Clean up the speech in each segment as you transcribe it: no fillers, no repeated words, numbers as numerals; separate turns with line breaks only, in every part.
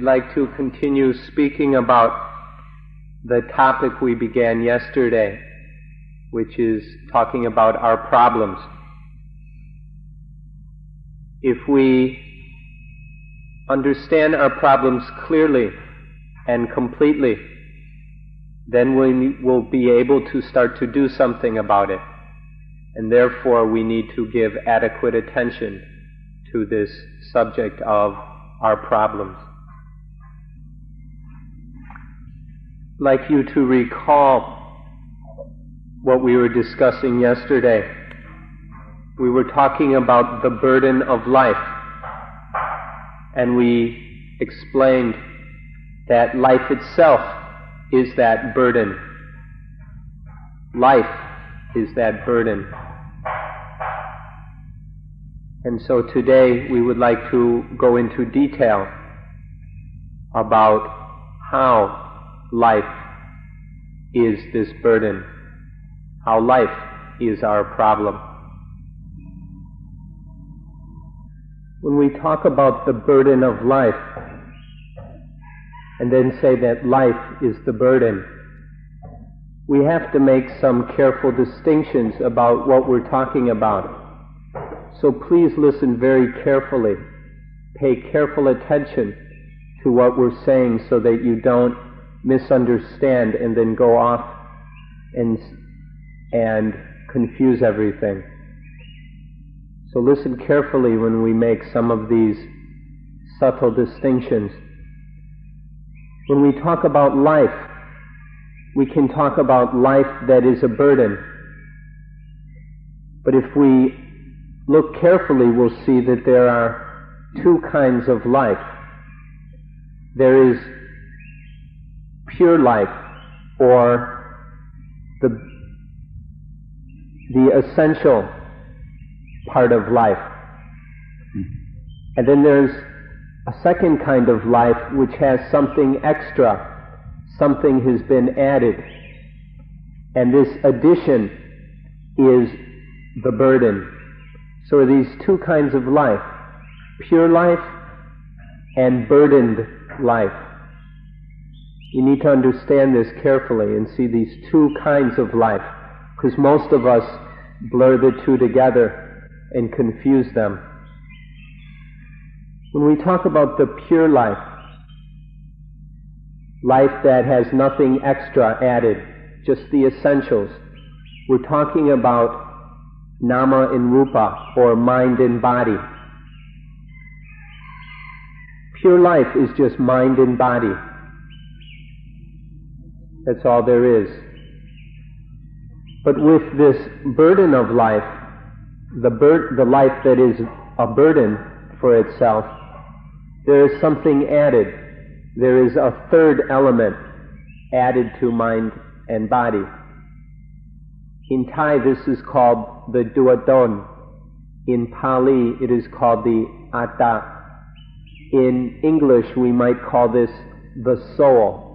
we'd like to continue speaking about the topic we began yesterday, which is talking about our problems. If we understand our problems clearly and completely, then we will be able to start to do something about it. And therefore we need to give adequate attention to this subject of our problems. I'd like you to recall what we were discussing yesterday. We were talking about the burden of life, and we explained that life itself is that burden. Life is that burden. And so today we would like to go into detail about how life is this burden, how life is our problem. When we talk about the burden of life, and then say that life is the burden, we have to make some careful distinctions about what we're talking about. So please listen very carefully. Pay careful attention to what we're saying so that you don't misunderstand and then go off and confuse everything. So listen carefully when we make some of these subtle distinctions. When we talk about life, we can talk about life that is a burden. But if we look carefully, we'll see that there are two kinds of life. There is pure life, or the essential part of life. And then there's a second kind of life which has something extra, something has been added, and this addition is the burden. So these two kinds of life, pure life and burdened life. You need to understand this carefully and see these two kinds of life, because most of us blur the two together and confuse them. When we talk about the pure life, life that has nothing extra added, just the essentials, we're talking about nama and rupa, or mind and body. Pure life is just mind and body. That's all there is. But with this burden of life, the life that is a burden for itself, there is something added. There is a third element added to mind and body. In Thai, this is called the duaton. In Pali, it is called the atta. In English, we might call this the soul.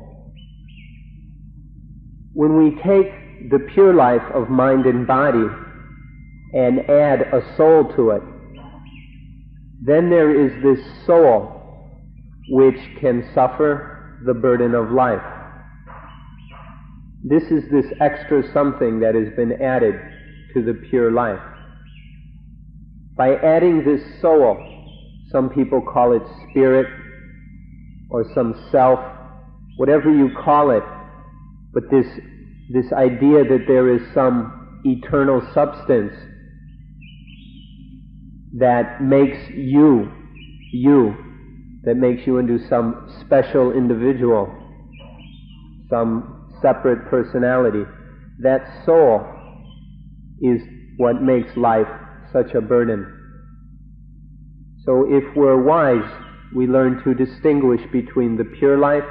When we take the pure life of mind and body and add a soul to it, then there is this soul which can suffer the burden of life. This is this extra something that has been added to the pure life. By adding this soul, some people call it spirit or some self, whatever you call it, but this idea that there is some eternal substance that makes you, that makes you into some special individual, some separate personality. That soul is what makes life such a burden. So if we're wise, we learn to distinguish between the pure life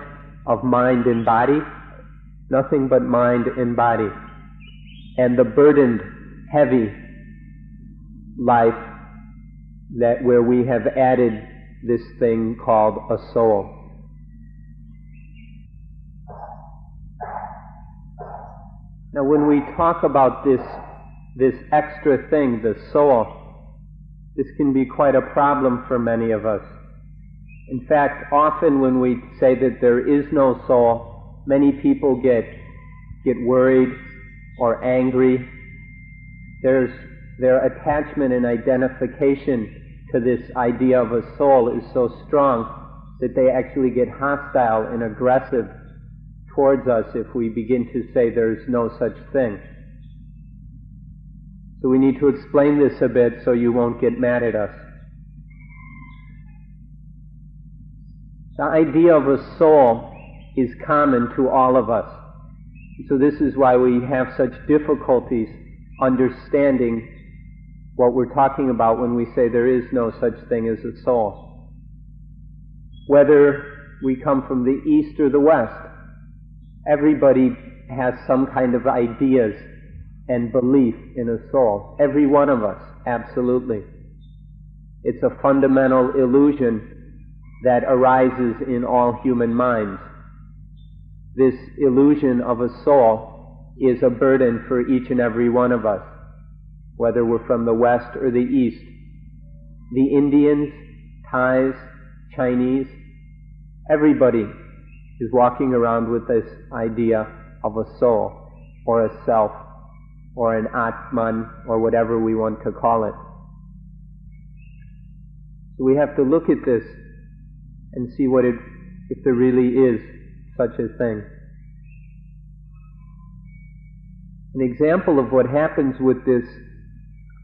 of mind and body, nothing but mind and body, and the burdened, heavy life where we have added this thing called a soul. Now when we talk about this extra thing, the soul, this can be quite a problem for many of us. In fact, often when we say that there is no soul, many people get worried or angry. Their attachment and identification to this idea of a soul is so strong that they actually get hostile and aggressive towards us if we begin to say there's no such thing. So we need to explain this a bit so you won't get mad at us. The idea of a soul is common to all of us. So this is why we have such difficulties understanding what we're talking about when we say there is no such thing as a soul. Whether we come from the East or the West, everybody has some kind of ideas and belief in a soul. Every one of us, absolutely. It's a fundamental illusion that arises in all human minds. This illusion of a soul is a burden for each and every one of us, whether we're from the West or the East. The Indians, Thais, Chinese, everybody is walking around with this idea of a soul, or a self, or an Atman, or whatever we want to call it. So we have to look at this and see if there really is such a thing. An example of what happens with this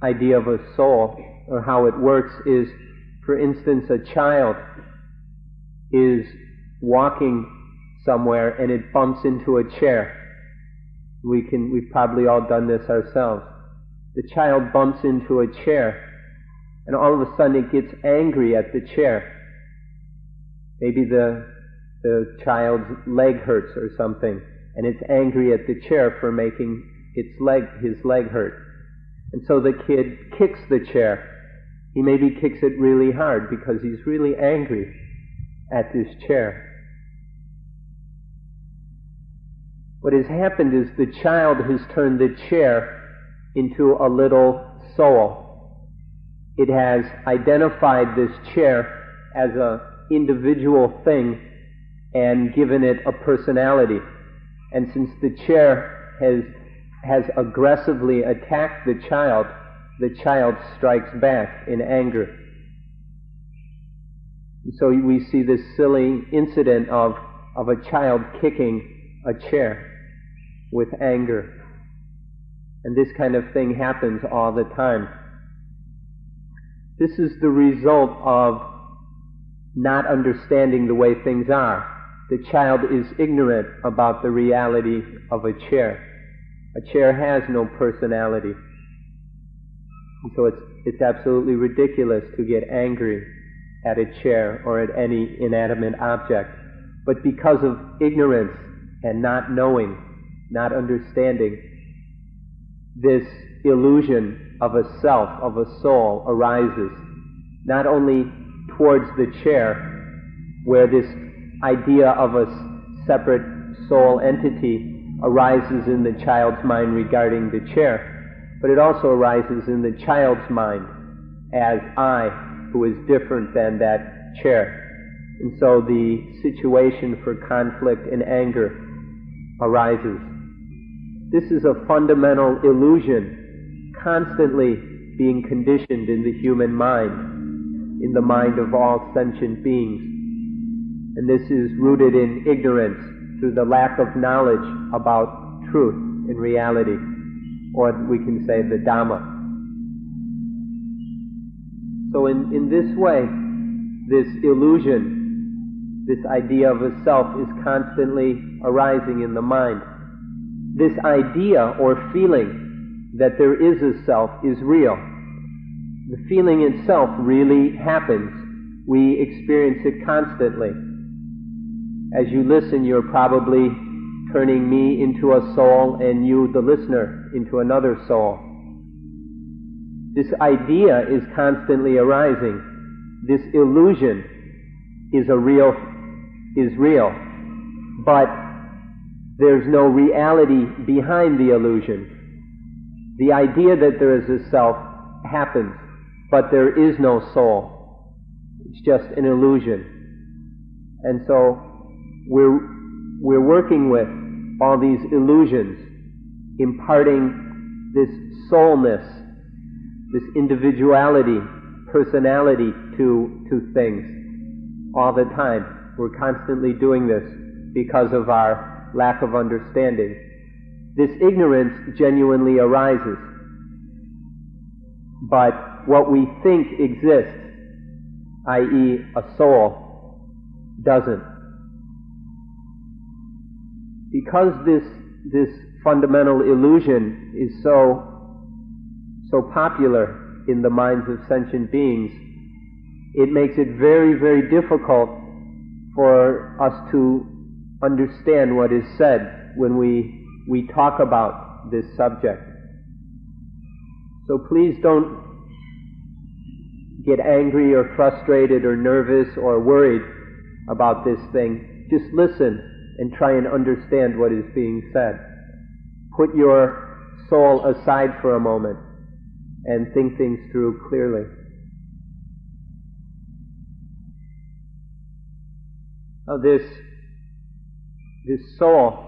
idea of a soul, or how it works, is, for instance, a child is walking somewhere and it bumps into a chair. We've probably all done this ourselves. The child bumps into a chair, and all of a sudden it gets angry at the chair. Maybe the child's leg hurts or something, and it's angry at the chair for making his leg hurt. And so the kid kicks the chair. He maybe kicks it really hard because he's really angry at this chair. What has happened is the child has turned the chair into a little soul. It has identified this chair as an individual thing and given it a personality. And since the chair has aggressively attacked the child strikes back in anger. And so we see this silly incident of a child kicking a chair with anger. And this kind of thing happens all the time. This is the result of not understanding the way things are. The child is ignorant about the reality of a chair. A chair has no personality. And so it's absolutely ridiculous to get angry at a chair or at any inanimate object. But because of ignorance and not knowing, not understanding, this illusion of a self, of a soul, arises, not only towards the chair, where this idea of a separate soul entity arises in the child's mind regarding the chair, but it also arises in the child's mind as I, who is different than that chair. And so the situation for conflict and anger arises. This is a fundamental illusion constantly being conditioned in the human mind, in the mind of all sentient beings. And this is rooted in ignorance through the lack of knowledge about truth and reality, or we can say the Dhamma. So in this way, this illusion, this idea of a self is constantly arising in the mind. This idea or feeling that there is a self is real. The feeling itself really happens. We experience it constantly. As you listen, you're probably turning me into a soul and you, the listener, into another soul. This idea is constantly arising. This illusion is real, but there's no reality behind the illusion. The idea that there is a self happens, but there is no soul. It's just an illusion. And so we're working with all these illusions, imparting this soulness, this individuality, personality to things all the time. We're constantly doing this because of our lack of understanding. This ignorance genuinely arises, but what we think exists, i.e. a soul, doesn't. Because this fundamental illusion is so popular in the minds of sentient beings, it makes it very, very difficult for us to understand what is said when we talk about this subject. So please don't get angry or frustrated or nervous or worried about this thing. Just listen and try and understand what is being said. Put your soul aside for a moment and think things through clearly. Now this soul,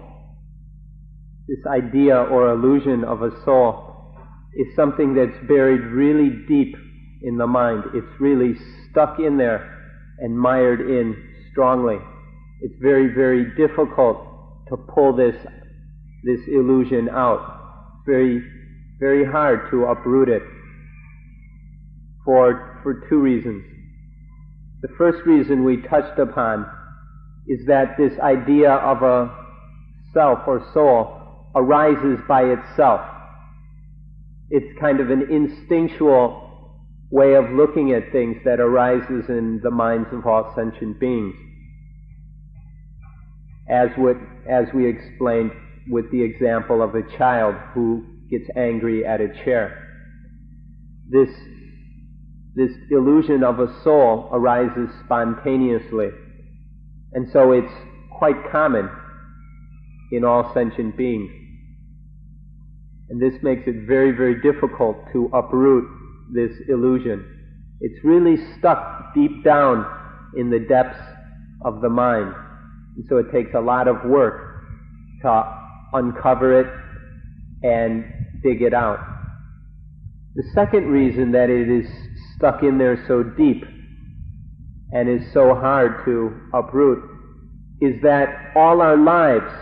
this idea or illusion of a soul, is something that's buried really deep in the mind. It's really stuck in there and mired in strongly. It's very, very difficult to pull this illusion out. Very, very hard to uproot it for two reasons. The first reason we touched upon is that this idea of a self or soul arises by itself. It's kind of an instinctual way of looking at things that arises in the minds of all sentient beings. As we explained with the example of a child who gets angry at a chair. This illusion of a soul arises spontaneously, and so it's quite common in all sentient beings. And this makes it very, very difficult to uproot this illusion. It's really stuck deep down in the depths of the mind. And so it takes a lot of work to uncover it and dig it out. The second reason that it is stuck in there so deep and is so hard to uproot is that all our lives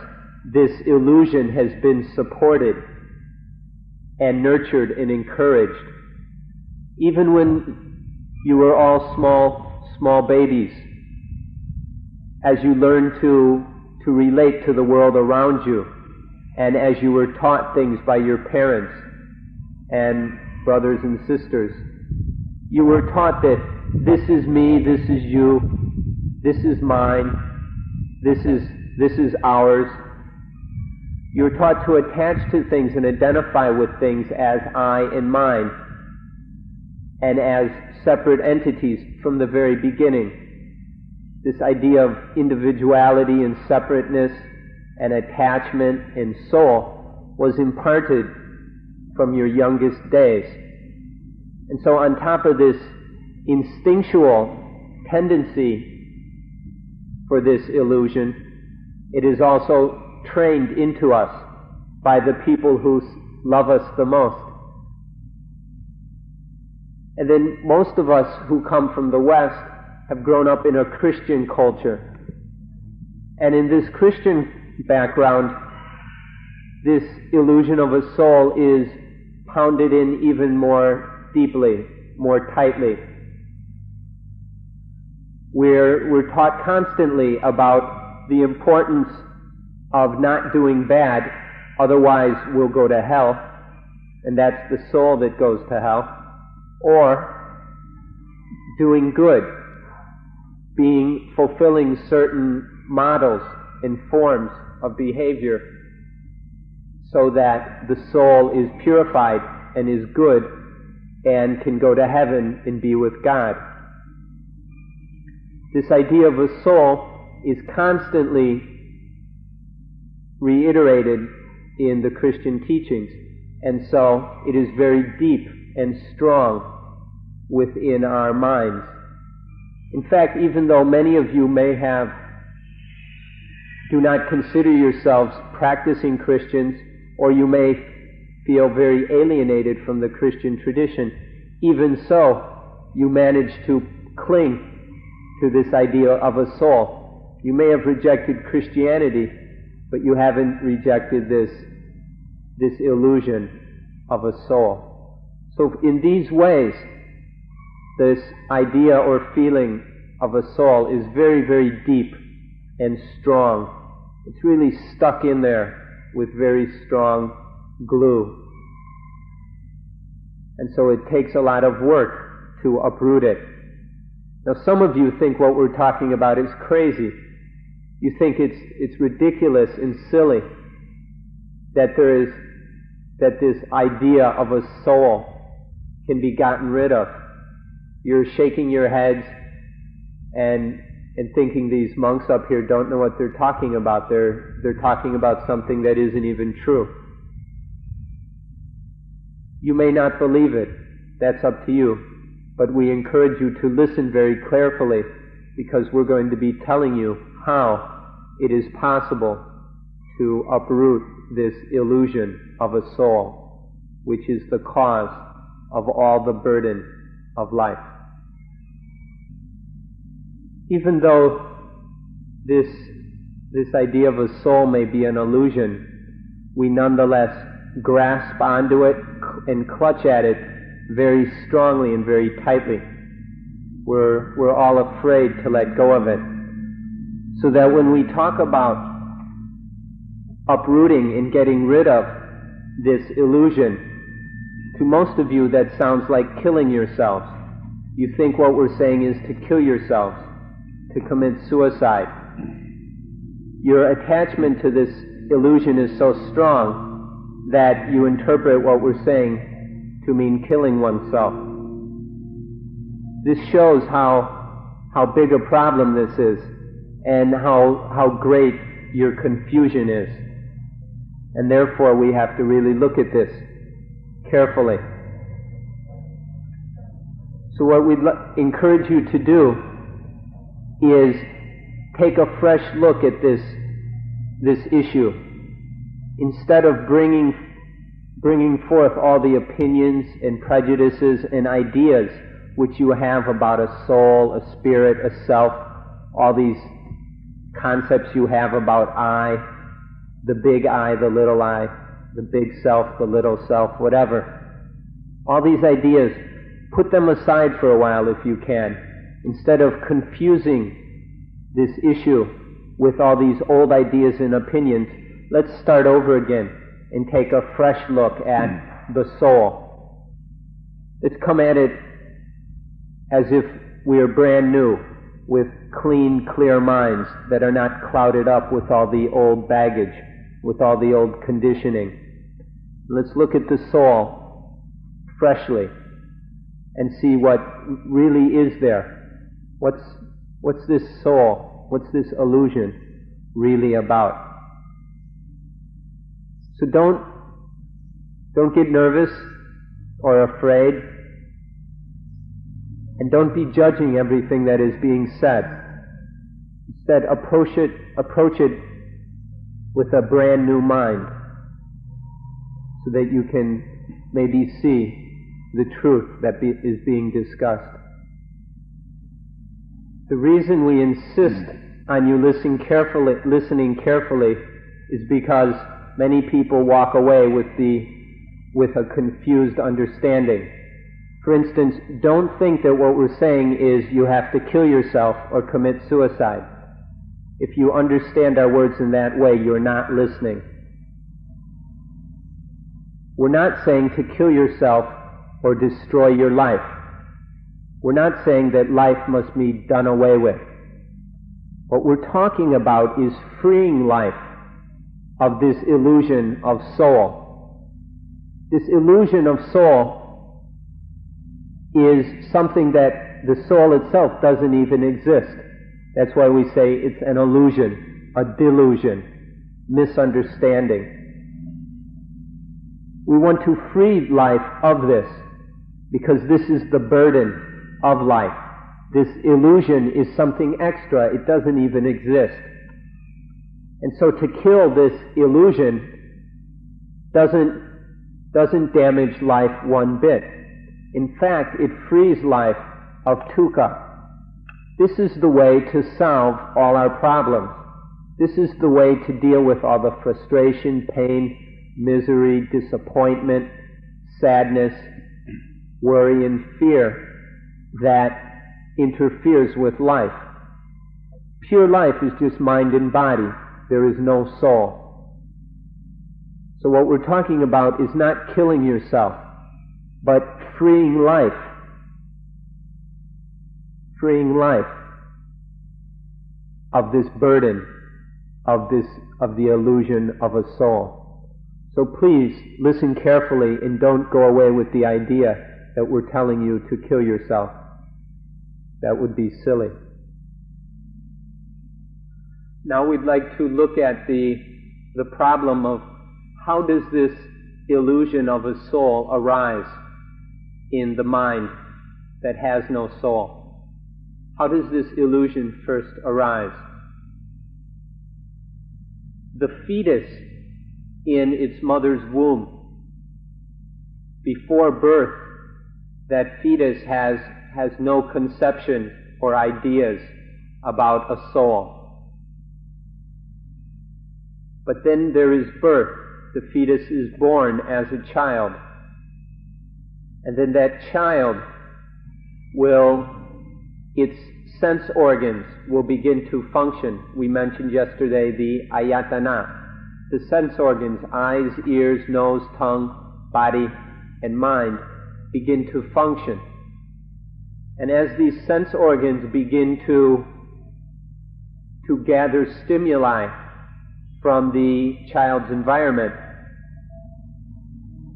this illusion has been supported and nurtured and encouraged. Even when you were all small babies, as you learned to relate to the world around you, and as you were taught things by your parents and brothers and sisters, you were taught that this is me, this is you, this is mine, this is ours. You were taught to attach to things and identify with things as I and mine, and as separate entities from the very beginning. This idea of individuality and separateness and attachment and soul was imparted from your youngest days. And so on top of this instinctual tendency for this illusion, it is also trained into us by the people who love us the most. And then most of us who come from the West have grown up in a Christian culture. And in this Christian background, this illusion of a soul is pounded in even more deeply, more tightly. We're taught constantly about the importance of not doing bad, otherwise we'll go to hell, and that's the soul that goes to hell, or doing good, fulfilling certain models and forms of behavior so that the soul is purified and is good and can go to heaven and be with God. This idea of a soul is constantly reiterated in the Christian teachings, and so it is very deep and strong within our minds. In fact, even though many of you may have do not consider yourselves practicing Christians, or you may feel very alienated from the Christian tradition. Even so, you manage to cling to this idea of a soul. You may have rejected Christianity, but you haven't rejected this illusion of a soul. So in these ways, this idea or feeling of a soul is very, very deep and strong. It's really stuck in there with very strong glue. And so it takes a lot of work to uproot it. Now some of you think what we're talking about is crazy. You think it's ridiculous and silly that this idea of a soul can be gotten rid of. You're shaking your heads and thinking these monks up here don't know what they're talking about. They're talking about something that isn't even true. You may not believe it. That's up to you. But we encourage you to listen very carefully, because we're going to be telling you how it is possible to uproot this illusion of a soul, which is the cause of all the burden of life. Even though this idea of a soul may be an illusion, we nonetheless grasp onto it and clutch at it very strongly and very tightly. We're all afraid to let go of it. So that when we talk about uprooting and getting rid of this illusion, to most of you that sounds like killing yourselves. You think what we're saying is to kill yourselves, to commit suicide. Your attachment to this illusion is so strong that you interpret what we're saying to mean killing oneself. This shows how big a problem this is, and how great your confusion is. And therefore we have to really look at this carefully. So what we'd encourage you to do is take a fresh look at this issue. Instead of bringing forth all the opinions and prejudices and ideas which you have about a soul, a spirit, a self, all these concepts you have about I, the big I, the little I, the big self, the little self, whatever. All these ideas, put them aside for a while if you can. Instead of confusing this issue with all these old ideas and opinions, let's start over again and take a fresh look at the soul. Let's come at it as if we are brand new, with clean, clear minds that are not clouded up with all the old baggage, with all the old conditioning. Let's look at the soul freshly and see what really is there. What's this soul? What's this illusion really about? So don't get nervous or afraid, and don't be judging everything that is being said. Instead, approach it with a brand new mind, so that you can maybe see the truth that is being discussed. The reason we insist on you listening carefully is because many people walk away with a confused understanding. For instance, don't think that what we're saying is you have to kill yourself or commit suicide. If you understand our words in that way, you're not listening. We're not saying to kill yourself or destroy your life. We're not saying that life must be done away with. What we're talking about is freeing life of this illusion of soul. This illusion of soul is something that the soul itself doesn't even exist. That's why we say it's an illusion, a delusion, misunderstanding. We want to free life of this, because this is the burden of life. This illusion is something extra. It doesn't even exist. And so to kill this illusion doesn't damage life one bit. In fact, it frees life of dukkha. This is the way to solve all our problems. This is the way to deal with all the frustration, pain, misery, disappointment, sadness, worry, and fear that interferes with life. Pure life is just mind and body. There is no soul. So what we're talking about is not killing yourself, but freeing life. Freeing life of this burden, of the illusion of a soul. So please listen carefully and don't go away with the idea that we're telling you to kill yourself. That would be silly. Now we'd like to look at the problem of how does this illusion of a soul arise in the mind that has no soul? How does this illusion first arise? The fetus in its mother's womb, before birth, that fetus has no conception or ideas about a soul. But then there is birth. The fetus is born as a child. And then that child its sense organs will begin to function. We mentioned yesterday the ayatana. The sense organs, eyes, ears, nose, tongue, body, and mind, begin to function. And as these sense organs begin to gather stimuli from the child's environment,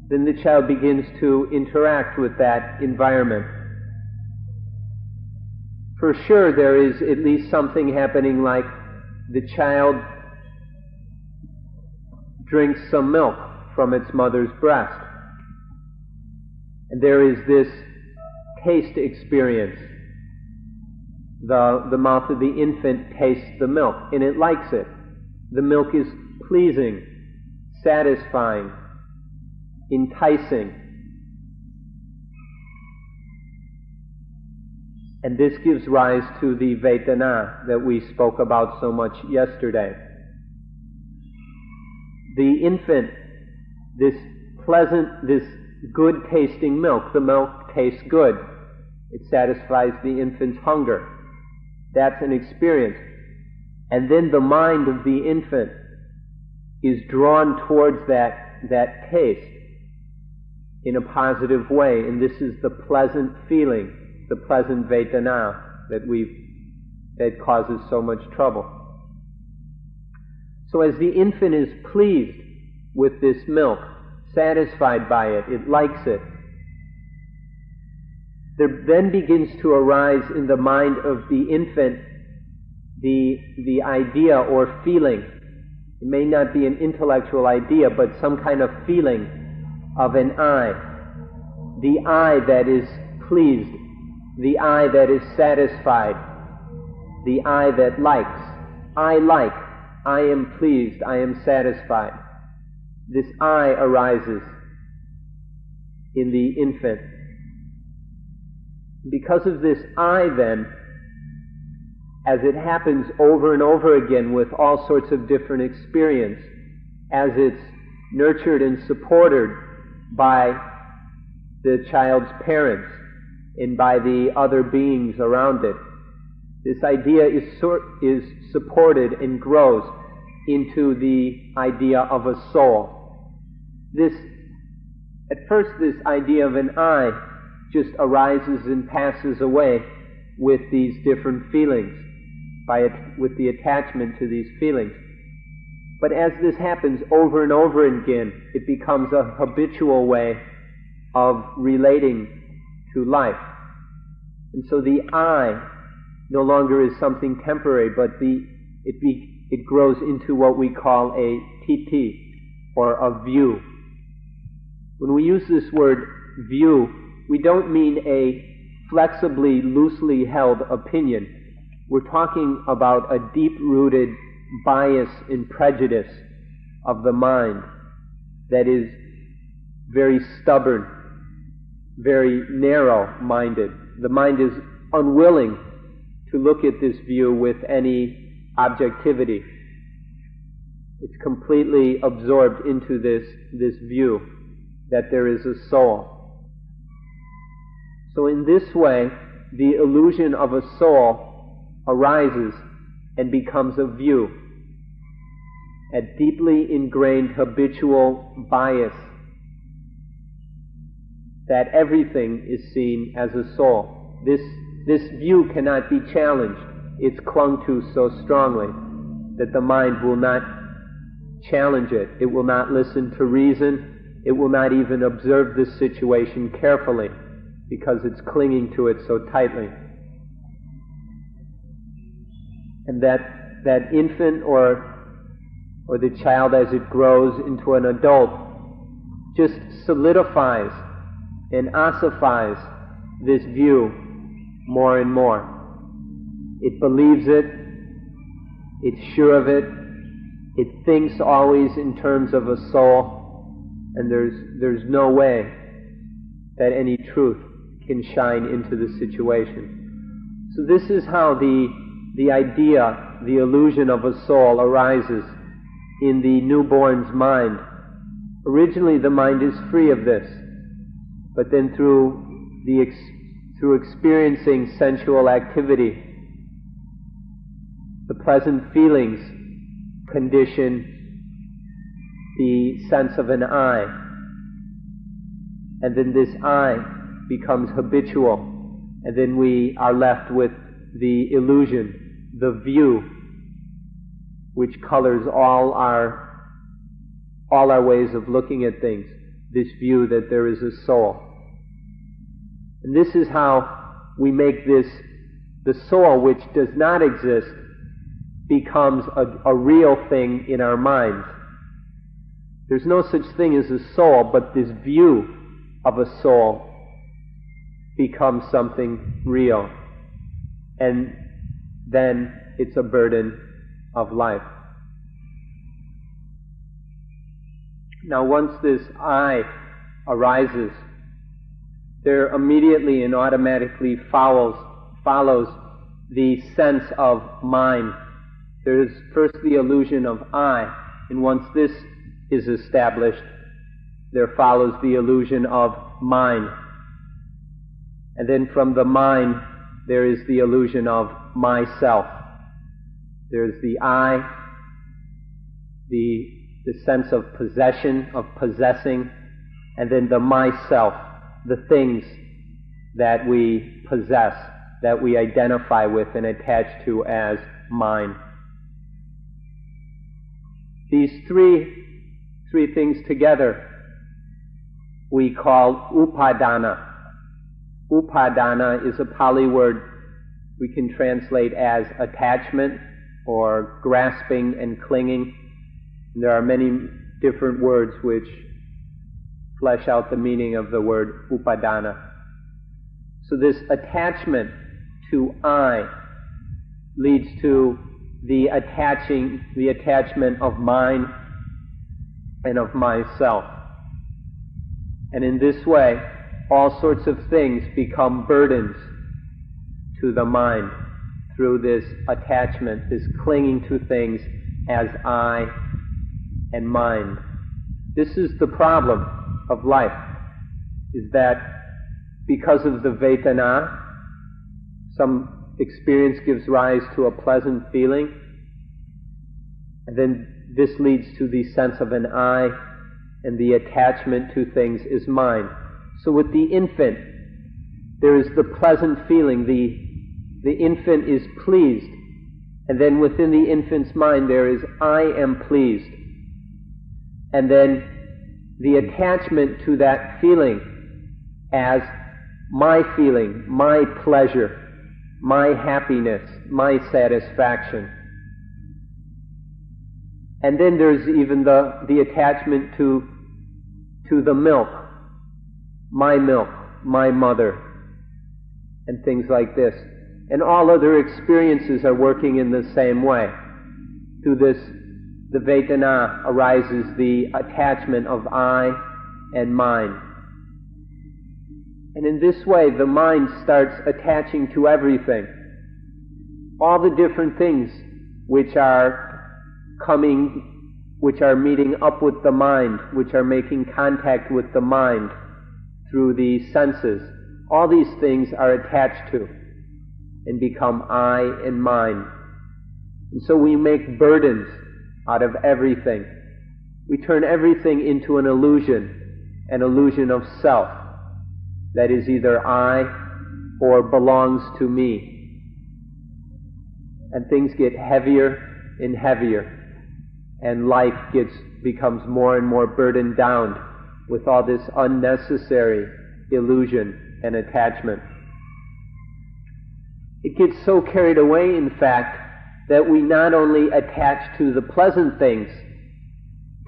then the child begins to interact with that environment. For sure, there is at least something happening, like the child drinks some milk from its mother's breast. And there is this taste experience. The mouth of the infant tastes the milk, and it likes it. The milk is pleasing, satisfying, enticing. And this gives rise to the Vedana that we spoke about so much yesterday. The infant, this good tasting milk, the milk tastes good. It satisfies the infant's hunger. That's an experience. And then the mind of the infant is drawn towards that taste in a positive way, and this is the pleasant feeling, the pleasant Vedana that causes so much trouble. So as the infant is pleased with this milk, satisfied by it, it likes it, there then begins to arise in the mind of the infant the idea or feeling. It may not be an intellectual idea, but some kind of feeling of an I. The I that is pleased, the I that is satisfied, the I that likes. I like, I am pleased, I am satisfied. This I arises in the infant. Because of this I, then, as it happens over and over again with all sorts of different experience, as it's nurtured and supported by the child's parents and by the other beings around it, this idea is supported and grows into the idea of a soul. At first, this idea of an I just arises and passes away with these different feelings, with the attachment to these feelings. But as this happens over and over again, it becomes a habitual way of relating to life. And so the I no longer is something temporary, but it grows into what we call a titi, or a view. When we use this word view, we don't mean a flexibly, loosely held opinion. We're talking about a deep-rooted bias and prejudice of the mind that is very stubborn, very narrow-minded. The mind is unwilling to look at this view with any objectivity. It's completely absorbed into this view that there is a soul. So in this way, the illusion of a soul arises and becomes a view, a deeply ingrained habitual bias that everything is seen as a soul. This view cannot be challenged. It's clung to so strongly that the mind will not challenge it. It will not listen to reason. It will not even observe this situation carefully because it's clinging to it so tightly. And that infant or the child, as it grows into an adult, just solidifies and ossifies this view more and more. It believes it, it's sure of it, it thinks always in terms of a soul, and there's no way that any truth can shine into the situation. So this is how the idea, the illusion of a soul arises in the newborn's mind. Originally the mind is free of this, but then through experiencing sensual activity, the pleasant feelings condition the sense of an I, and then this I becomes habitual, and then we are left with the illusion, the view, which colors all our ways of looking at things, this view that there is a soul. And this is how we make the soul, which does not exist, becomes a real thing in our minds. There's no such thing as a soul, but this view of a soul becomes something real. And then it's a burden of life. Now once this I arises, there immediately and automatically follows the sense of mind. There is first the illusion of I, and once this is established, there follows the illusion of mine. And then from the mine, there is the illusion of myself. There's the I, the sense of possession, of possessing, and then the myself, the things that we possess, that we identify with and attach to as mine. These three things together we call upadana. Upadana is a Pali word we can translate as attachment or grasping and clinging. And there are many different words which flesh out the meaning of the word upadana. So this attachment to I leads to the attachment of mine and of myself. And in this way, all sorts of things become burdens to the mind through this attachment, this clinging to things as I and mine. This is the problem of life, is that because of the Vedana, some experience gives rise to a pleasant feeling, and then this leads to the sense of an I, and the attachment to things is mine. So with the infant, there is the pleasant feeling, the infant is pleased, and then within the infant's mind there is I am pleased. And then the attachment to that feeling as my feeling, my pleasure, my happiness, my satisfaction. And then there's even the attachment to the milk, my mother, and things like this. And all other experiences are working in the same way. through this, the Vedana, arises the attachment of I and mine. And in this way, the mind starts attaching to everything. All the different things which are meeting up with the mind, which are making contact with the mind through the senses, all these things are attached to and become I and mine. And so we make burdens out of everything. We turn everything into an illusion of self, that is either I or belongs to me. And things get heavier and heavier, and life becomes more and more burdened down with all this unnecessary illusion and attachment. It gets so carried away, in fact, that we not only attach to the pleasant things,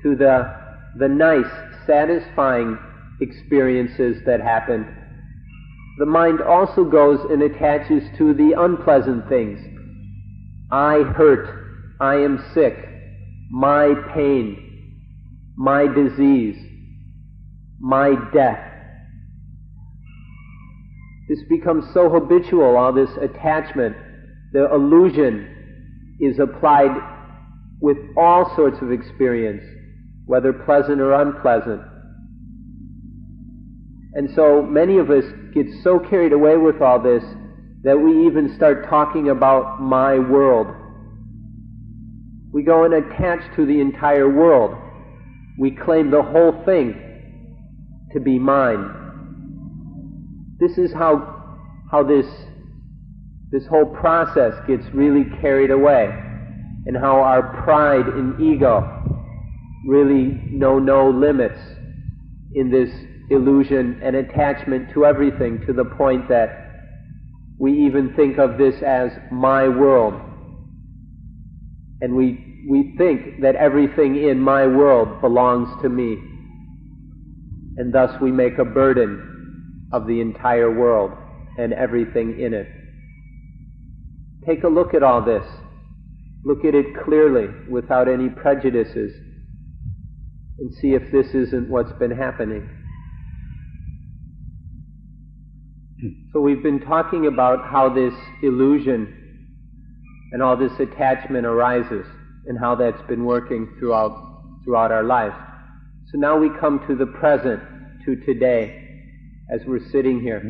to the nice, satisfying experiences that happen, the mind also goes and attaches to the unpleasant things. I hurt, I am sick, my pain, my disease, my death. This becomes so habitual, all this attachment. The illusion is applied with all sorts of experience, whether pleasant or unpleasant. And so many of us get so carried away with all this that we even start talking about my world. We go and attach to the entire world. We claim the whole thing to be mine. This is how this whole process gets really carried away, and how our pride and ego really know no limits in this illusion and attachment to everything, to the point that we even think of this as my world. And we think that everything in my world belongs to me. And thus we make a burden of the entire world and everything in it. Take a look at all this. Look at it clearly, without any prejudices, and see if this isn't what's been happening. So we've been talking about how this illusion and all this attachment arises, and how that's been working throughout our lives. So now we come to the present, to today, as we're sitting here.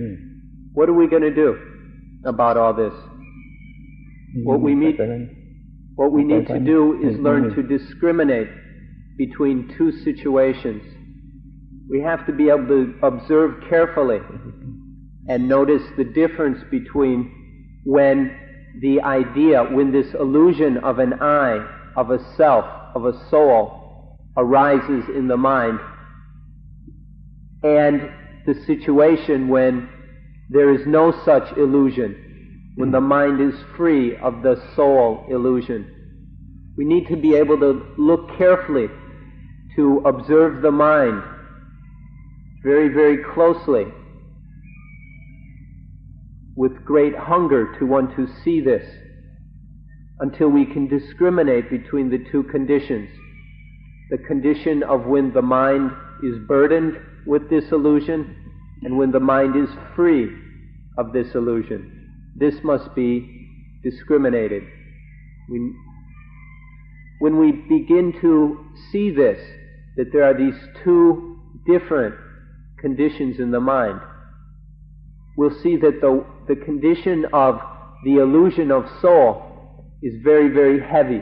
What are we going to do about all this? What we need to do is learn to discriminate between two situations. We have to be able to observe carefully and notice the difference between when this illusion of an I, of a self, of a soul arises in the mind, and the situation when there is no such illusion, when the mind is free of the soul illusion. We need to be able to look carefully, to observe the mind very, very closely, with great hunger to want to see this, until we can discriminate between the two conditions. The condition of when the mind is burdened with this illusion, and when the mind is free of this illusion. This must be discriminated. When we begin to see this, that there are these two different conditions in the mind, we'll see that the condition of the illusion of soul is very, very heavy.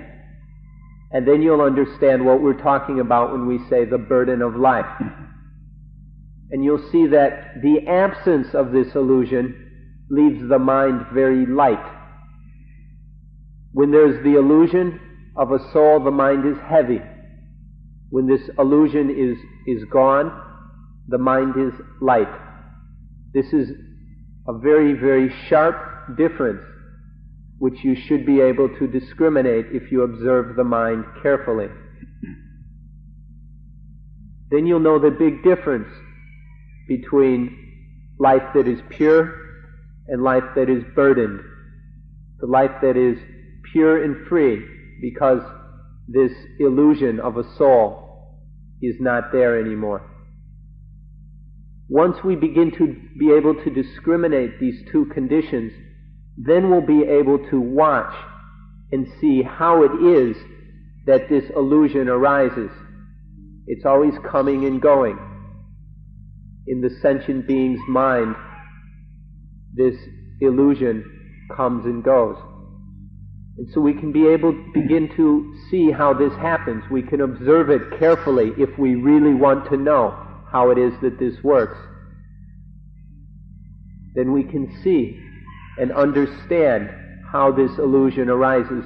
And then you'll understand what we're talking about when we say the burden of life. And you'll see that the absence of this illusion leaves the mind very light. When there's the illusion of a soul, the mind is heavy. When this illusion is gone, the mind is light. This is a very, very sharp difference, which you should be able to discriminate if you observe the mind carefully. Then you'll know the big difference between life that is pure and life that is burdened. The life that is pure and free, because this illusion of a soul is not there anymore. Once we begin to be able to discriminate these two conditions, then we'll be able to watch and see how it is that this illusion arises. It's always coming and going. In the sentient being's mind, this illusion comes and goes. And so we can be able to begin to see how this happens. We can observe it carefully if we really want to know how it is that this works. Then we can see and understand how this illusion arises.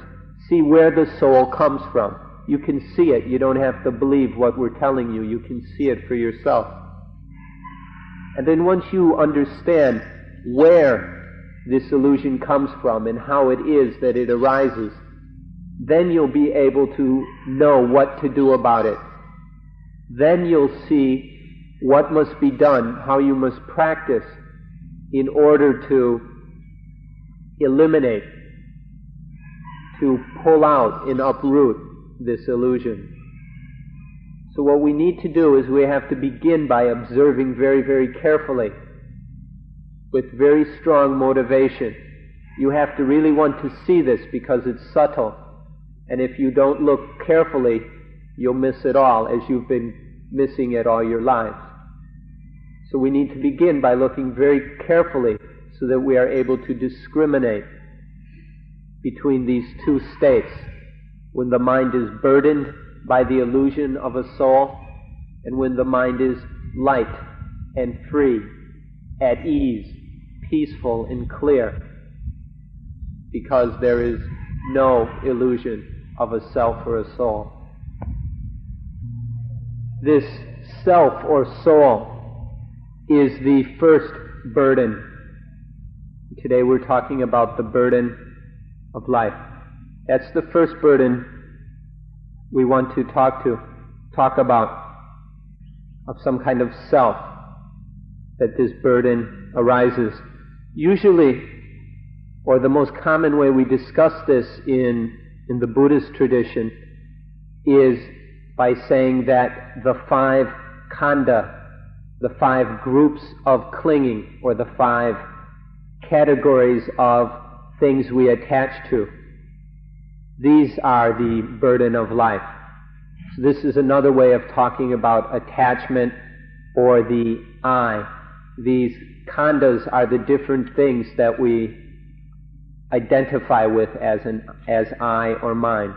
See where the soul comes from. You can see it. You don't have to believe what we're telling you. You can see it for yourself. And then once you understand where this illusion comes from and how it is that it arises, then you'll be able to know what to do about it. Then you'll see what must be done, how you must practice in order to eliminate, to pull out and uproot this illusion. So what we need to do is we have to begin by observing very, very carefully, with very strong motivation. You have to really want to see this because it's subtle. And if you don't look carefully, you'll miss it all, as you've been missing it all your lives. So we need to begin by looking very carefully so that we are able to discriminate between these two states. When the mind is burdened by the illusion of a soul, and when the mind is light and free, at ease, peaceful and clear, because there is no illusion of a self or a soul. This self or soul is the first burden. Today we're talking about the burden of life. That's the first burden we want to talk about, of some kind of self, that this burden arises. Usually, or the most common way we discuss this in the Buddhist tradition, is by saying that the 5 khandha, the 5 groups of clinging, or the 5 categories of things we attach to, these are the burden of life. So this is another way of talking about attachment or the I. These khandhas are the different things that we identify with as I or mine.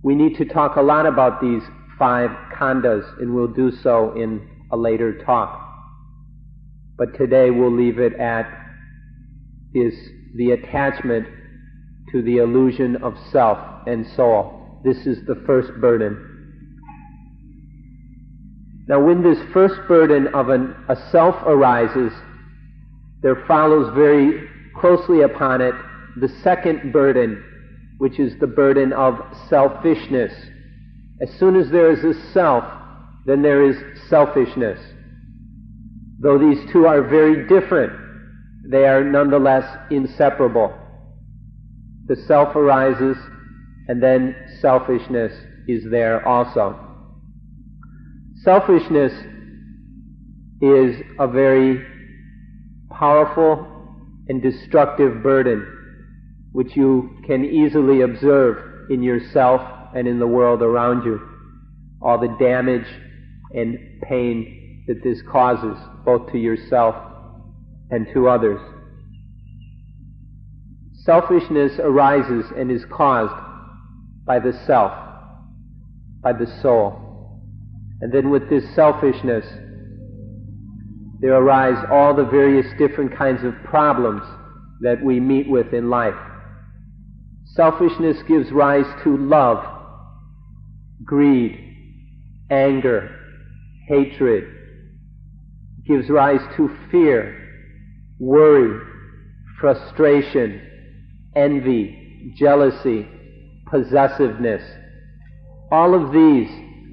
We need to talk a lot about these 5 khandhas, and we'll do so in a later talk. But today we'll leave it at the attachment to the illusion of self and soul. This is the first burden. Now when this first burden of a self arises, there follows very closely upon it the second burden, which is the burden of selfishness. As soon as there is a self, then there is selfishness. Though these two are very different, they are nonetheless inseparable. The self arises, and then selfishness is there also. Selfishness is a very powerful and destructive burden, which you can easily observe in yourself and in the world around you. All the damage and pain that this causes, both to yourself and to others. Selfishness arises and is caused by the self, by the soul. And then with this selfishness, there arise all the various different kinds of problems that we meet with in life. Selfishness gives rise to love, greed, anger, hatred. It gives rise to fear, worry, frustration, envy, jealousy, possessiveness. All of these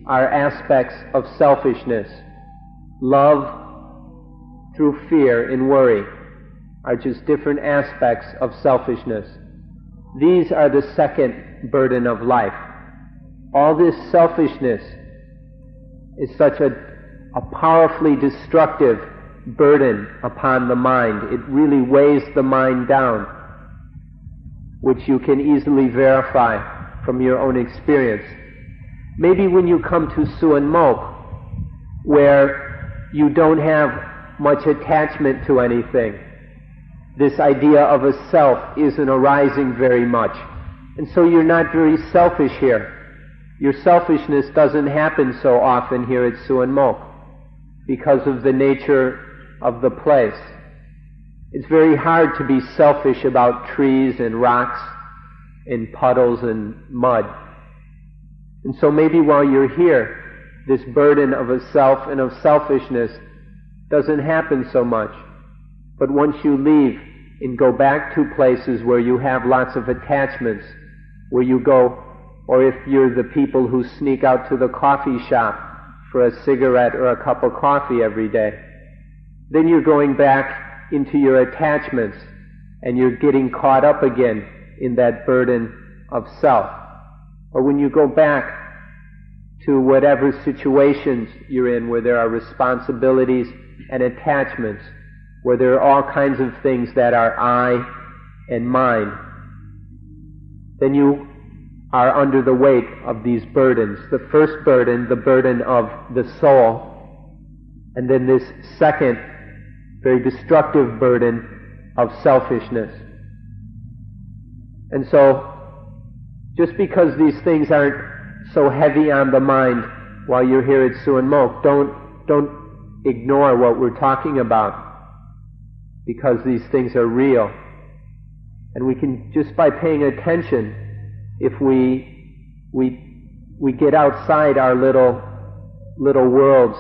are aspects of selfishness. Love through fear and worry are just different aspects of selfishness. These are the second burden of life. All this selfishness is such a powerfully destructive burden upon the mind. It really weighs the mind down, which you can easily verify from your own experience. Maybe when you come to Suan Mokkh, where you don't have much attachment to anything, this idea of a self isn't arising very much, and so you're not very selfish here. Your selfishness doesn't happen so often here at Suan Mokkh because of the nature of the place. It's very hard to be selfish about trees and rocks and puddles and mud. And so maybe while you're here, this burden of a self and of selfishness doesn't happen so much. But once you leave and go back to places where you have lots of attachments, where you go, or if you're the people who sneak out to the coffee shop for a cigarette or a cup of coffee every day, then you're going back into your attachments and you're getting caught up again in that burden of self. Or when you go back to whatever situations you're in where there are responsibilities and attachments, where there are all kinds of things that are I and mine, then you are under the weight of these burdens. The first burden, the burden of the soul, and then this second, very destructive burden of selfishness. And so, just because these things aren't so heavy on the mind while you're here at Suan Mokkh, don't ignore what we're talking about, because these things are real. And we can, just by paying attention, if we get outside our little worlds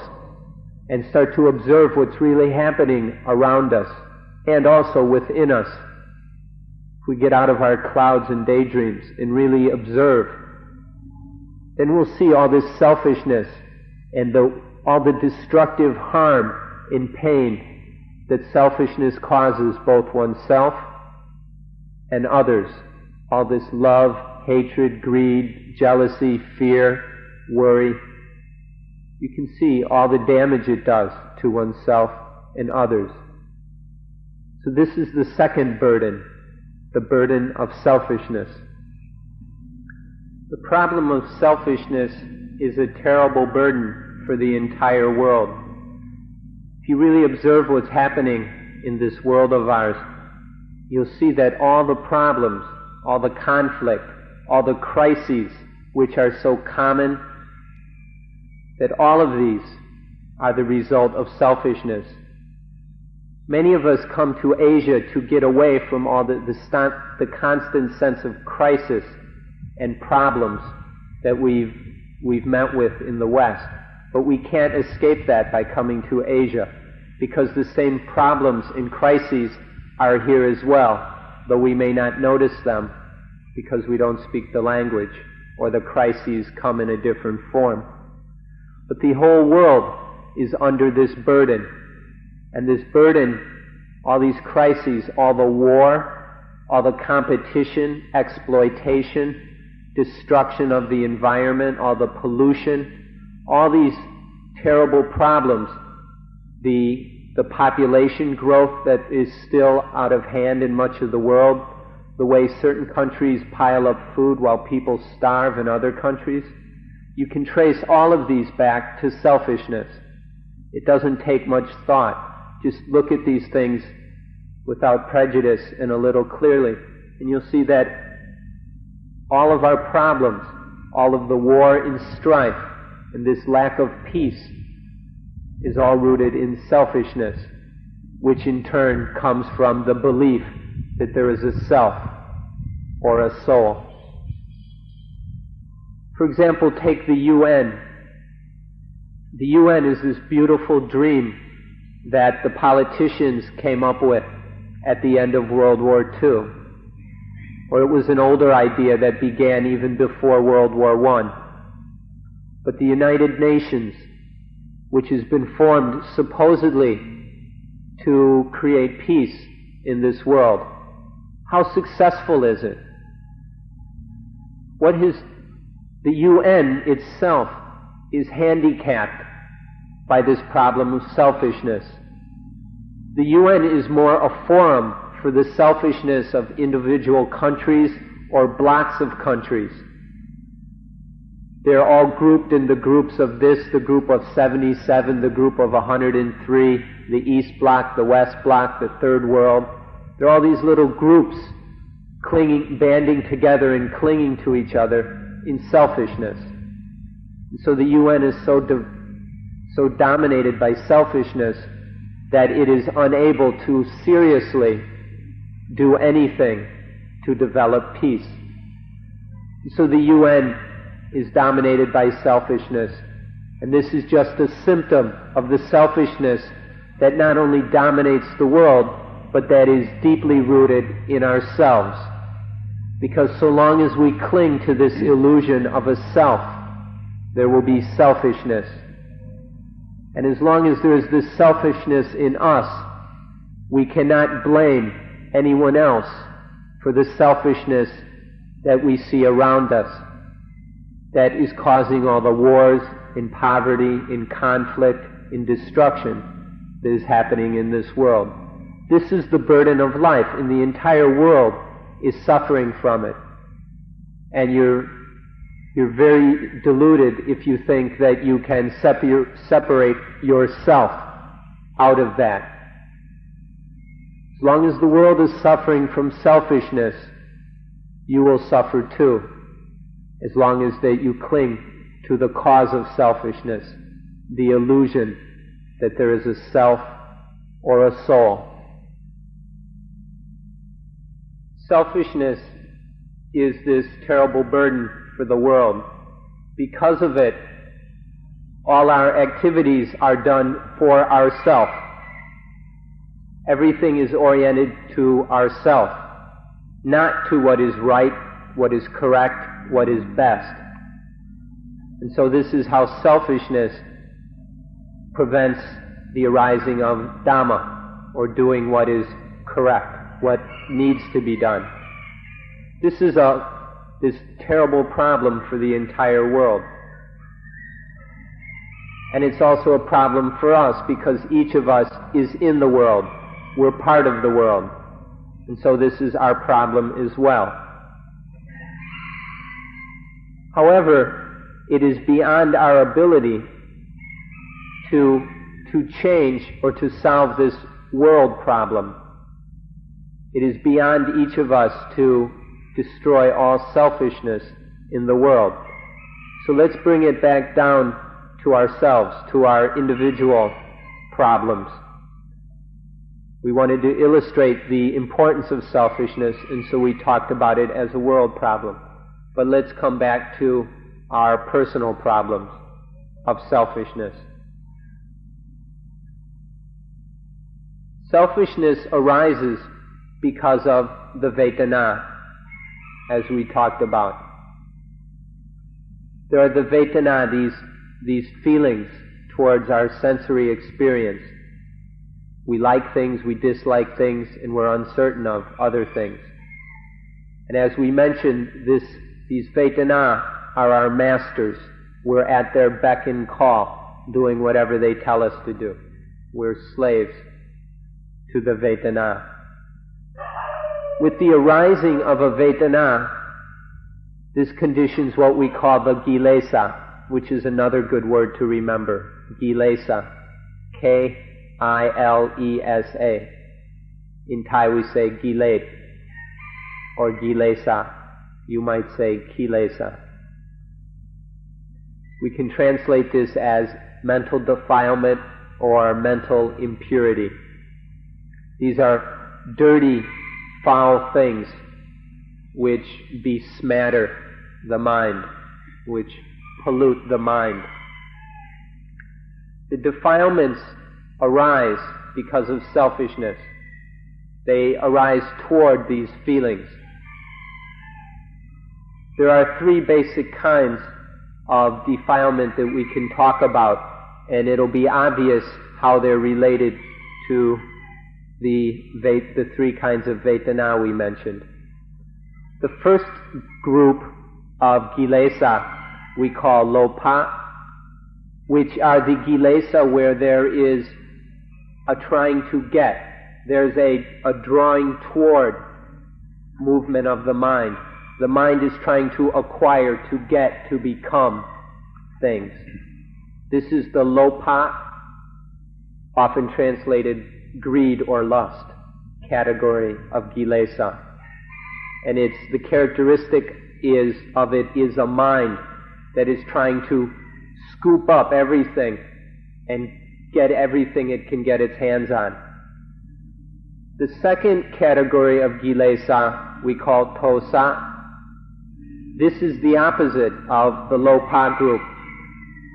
and start to observe what's really happening around us and also within us, if we get out of our clouds and daydreams and really observe, then we'll see all this selfishness and all the destructive harm and pain that selfishness causes both oneself and others. All this love, hatred, greed, jealousy, fear, worry. You can see all the damage it does to oneself and others. So this is the second burden, the burden of selfishness. The problem of selfishness is a terrible burden for the entire world. If you really observe what's happening in this world of ours, you'll see that all the problems, all the conflict, all the crises which are so common, that all of these are the result of selfishness. Many of us come to Asia to get away from all the constant sense of crisis and problems that we've met with in the West. But we can't escape that by coming to Asia, because the same problems and crises are here as well, though we may not notice them because we don't speak the language, or the crises come in a different form. But the whole world is under this burden. And this burden, all these crises, all the war, all the competition, exploitation, destruction of the environment, all the pollution, all these terrible problems, the population growth that is still out of hand in much of the world, the way certain countries pile up food while people starve in other countries, you can trace all of these back to selfishness. It doesn't take much thought. Just look at these things without prejudice and a little clearly, and you'll see that all of our problems, all of the war and strife, and this lack of peace is all rooted in selfishness, which in turn comes from the belief that there is a self or a soul. For example, take the UN. The UN is this beautiful dream that the politicians came up with at the end of World War II. Or it was an older idea that began even before World War I. But the United Nations, which has been formed supposedly to create peace in this world, how successful is it? What has The UN itself is handicapped by this problem of selfishness. The UN is more a forum for the selfishness of individual countries or blocks of countries. They're all grouped in the groups of this, the group of 77, the group of 103, the East Bloc, the West Bloc, the Third World. There are all these little groups banding together and clinging to each other in selfishness. So the UN is so dominated by selfishness that it is unable to seriously do anything to develop peace. So the UN is dominated by selfishness, and this is just a symptom of the selfishness that not only dominates the world, but that is deeply rooted in ourselves. Because so long as we cling to this illusion of a self, there will be selfishness. And as long as there is this selfishness in us, we cannot blame anyone else for the selfishness that we see around us, that is causing all the wars, in poverty, in conflict, in destruction that is happening in this world. This is the burden of life, and the entire world is suffering from it. And you're very deluded if you think that you can separate yourself out of that. As long as the world is suffering from selfishness, you will suffer too, as long as that you cling to the cause of selfishness, the illusion that there is a self or a soul. Selfishness is this terrible burden for the world. Because of it, all our activities are done for ourself. Everything is oriented to ourself, not to what is right, what is correct, what is best. And so this is how selfishness prevents the arising of Dhamma, or doing what is correct, what needs to be done. This is this terrible problem for the entire world. And it's also a problem for us because each of us is in the world. We're part of the world. And so this is our problem as well. However, it is beyond our ability to change or to solve this world problem. It is beyond each of us to destroy all selfishness in the world. So let's bring it back down to ourselves, to our individual problems. We wanted to illustrate the importance of selfishness, and so we talked about it as a world problem. But let's come back to our personal problems of selfishness. Selfishness arises because of the Vedana, as we talked about. There are the Vedana, these feelings towards our sensory experience. We like things, we dislike things, and we're uncertain of other things. And as we mentioned, these Vedana are our masters. We're at their beck and call, doing whatever they tell us to do. We're slaves to the Vedana. With the arising of a Vedana, this conditions what we call the Kilesa, which is another good word to remember. Kilesa. K-I-L-E-S-A. In Thai we say Gilet or Kilesa. You might say Kilesa. We can translate this as mental defilement or mental impurity. These are dirty, foul things which besmatter the mind, which pollute the mind. The defilements arise because of selfishness. They arise toward these feelings. There are three basic kinds of defilement that we can talk about, and it'll be obvious how they're related to the three kinds of Vedana we mentioned. The first group of Kilesa we call lopa, which are the kilesa where there is a trying to get. There's a drawing toward movement of the mind. The mind is trying to acquire, to get, to become things. This is the lopa, often translated greed or lust, category of kilesa. And it's the characteristic of it is a mind that is trying to scoop up everything and get everything it can get its hands on. The second category of kilesa we call tosa. This is the opposite of the lopa group.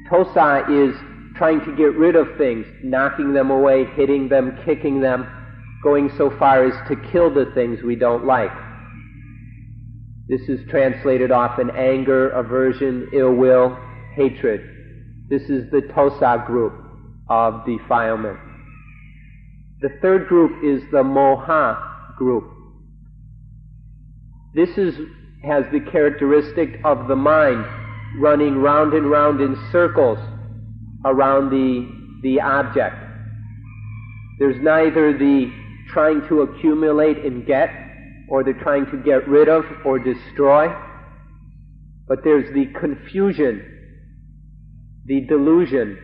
Tosa is trying to get rid of things, knocking them away, hitting them, kicking them, going so far as to kill the things we don't like. This is translated often anger, aversion, ill will, hatred. This is the tosa group of defilement. The third group is the moha group. This has the characteristic of the mind running round and round in circles around the object. There's neither the trying to accumulate and get, or the trying to get rid of or destroy, but there's the confusion, the delusion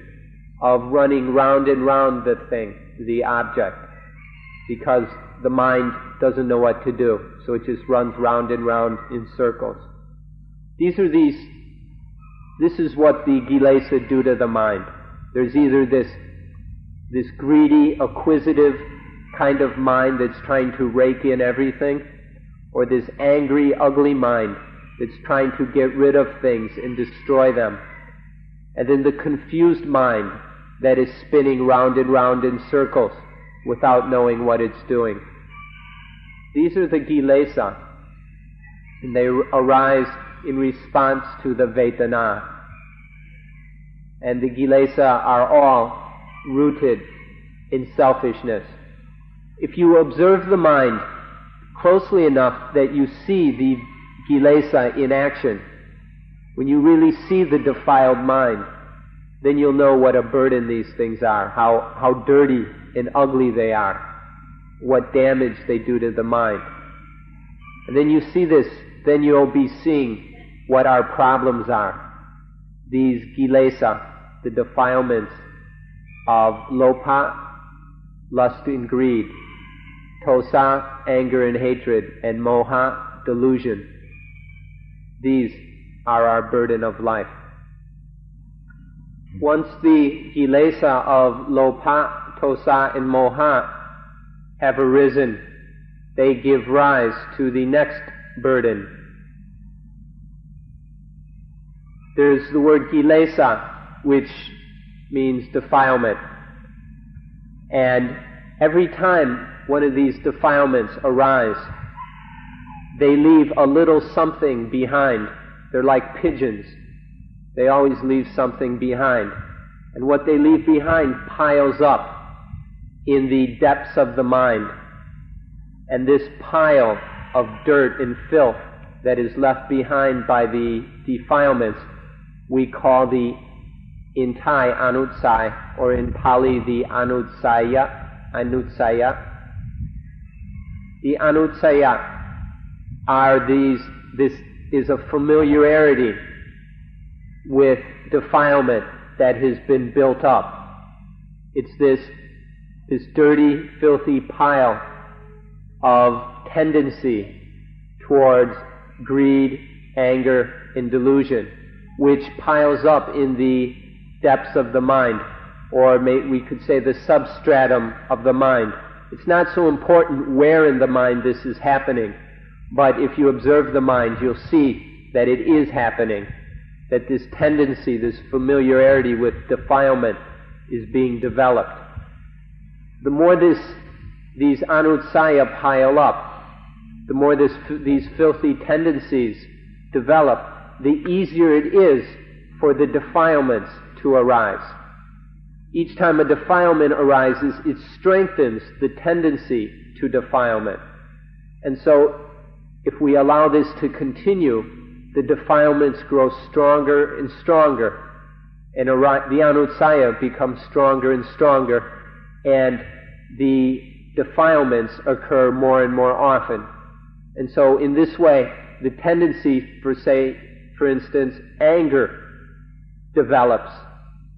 of running round and round the thing, the object, because the mind doesn't know what to do, so it just runs round and round in circles. This is what the kilesa do to the mind. There's either this greedy, acquisitive kind of mind that's trying to rake in everything, or this angry, ugly mind that's trying to get rid of things and destroy them. And then the confused mind that is spinning round and round in circles without knowing what it's doing. These are the kilesa, and they arise in response to the vedana. And the kilesa are all rooted in selfishness. If you observe the mind closely enough that you see the kilesa in action, when you really see the defiled mind, then you'll know what a burden these things are, how dirty and ugly they are, what damage they do to the mind. And then you see this, then you'll be seeing what our problems are. These kilesa, the defilements of lopa, lust and greed, tosa, anger and hatred, and moha, delusion. These are our burden of life. Once the kilesa of lopa, tosa, and moha have arisen, they give rise to the next burden. There's the word kilesa, which means defilement. And every time one of these defilements arise, they leave a little something behind. They're like pigeons. They always leave something behind. And what they leave behind piles up in the depths of the mind. And this pile of dirt and filth that is left behind by the defilements, we call in Thai, anutsai, or in Pali, the anutsaya. The anutsaya are this is a familiarity with defilement that has been built up. It's this dirty, filthy pile of tendency towards greed, anger, and delusion, which piles up in the depths of the mind, or we could say the substratum of the mind. It's not so important where in the mind this is happening, but if you observe the mind, you'll see that it is happening, that this tendency, this familiarity with defilement is being developed. The more these anutsaya pile up, the more these filthy tendencies develop, the easier it is for the defilements to arise. Each time a defilement arises, it strengthens the tendency to defilement. And so, if we allow this to continue, the defilements grow stronger and stronger, and the anutsaya becomes stronger and stronger, and the defilements occur more and more often. And so in this way, the tendency for, say, for instance, anger develops,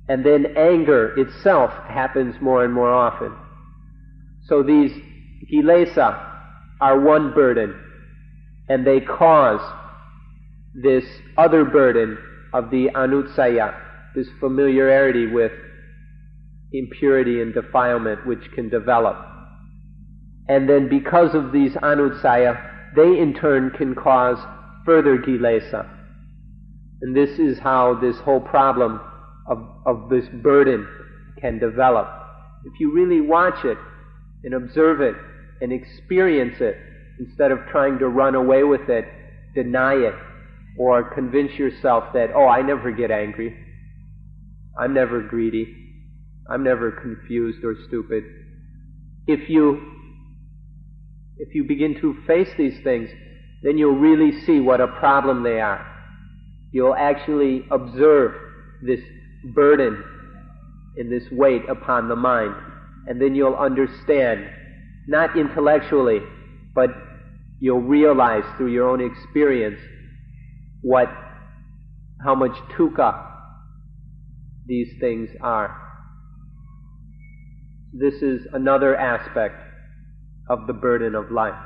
and then anger itself happens more and more often. So these kilesa are one burden, and they cause this other burden of the anutsaya, this familiarity with impurity and defilement which can develop. And then because of these anutsaya, they in turn can cause further kilesa. And this is how this whole problem of this burden can develop. If you really watch it and observe it and experience it, instead of trying to run away with it, deny it, or convince yourself that, oh, I never get angry, I'm never greedy, I'm never confused or stupid. If you begin to face these things, then you'll really see what a problem they are. You'll actually observe this burden and this weight upon the mind, and then you'll understand, not intellectually, but you'll realize through your own experience how much dukkha these things are. This is another aspect of the burden of life.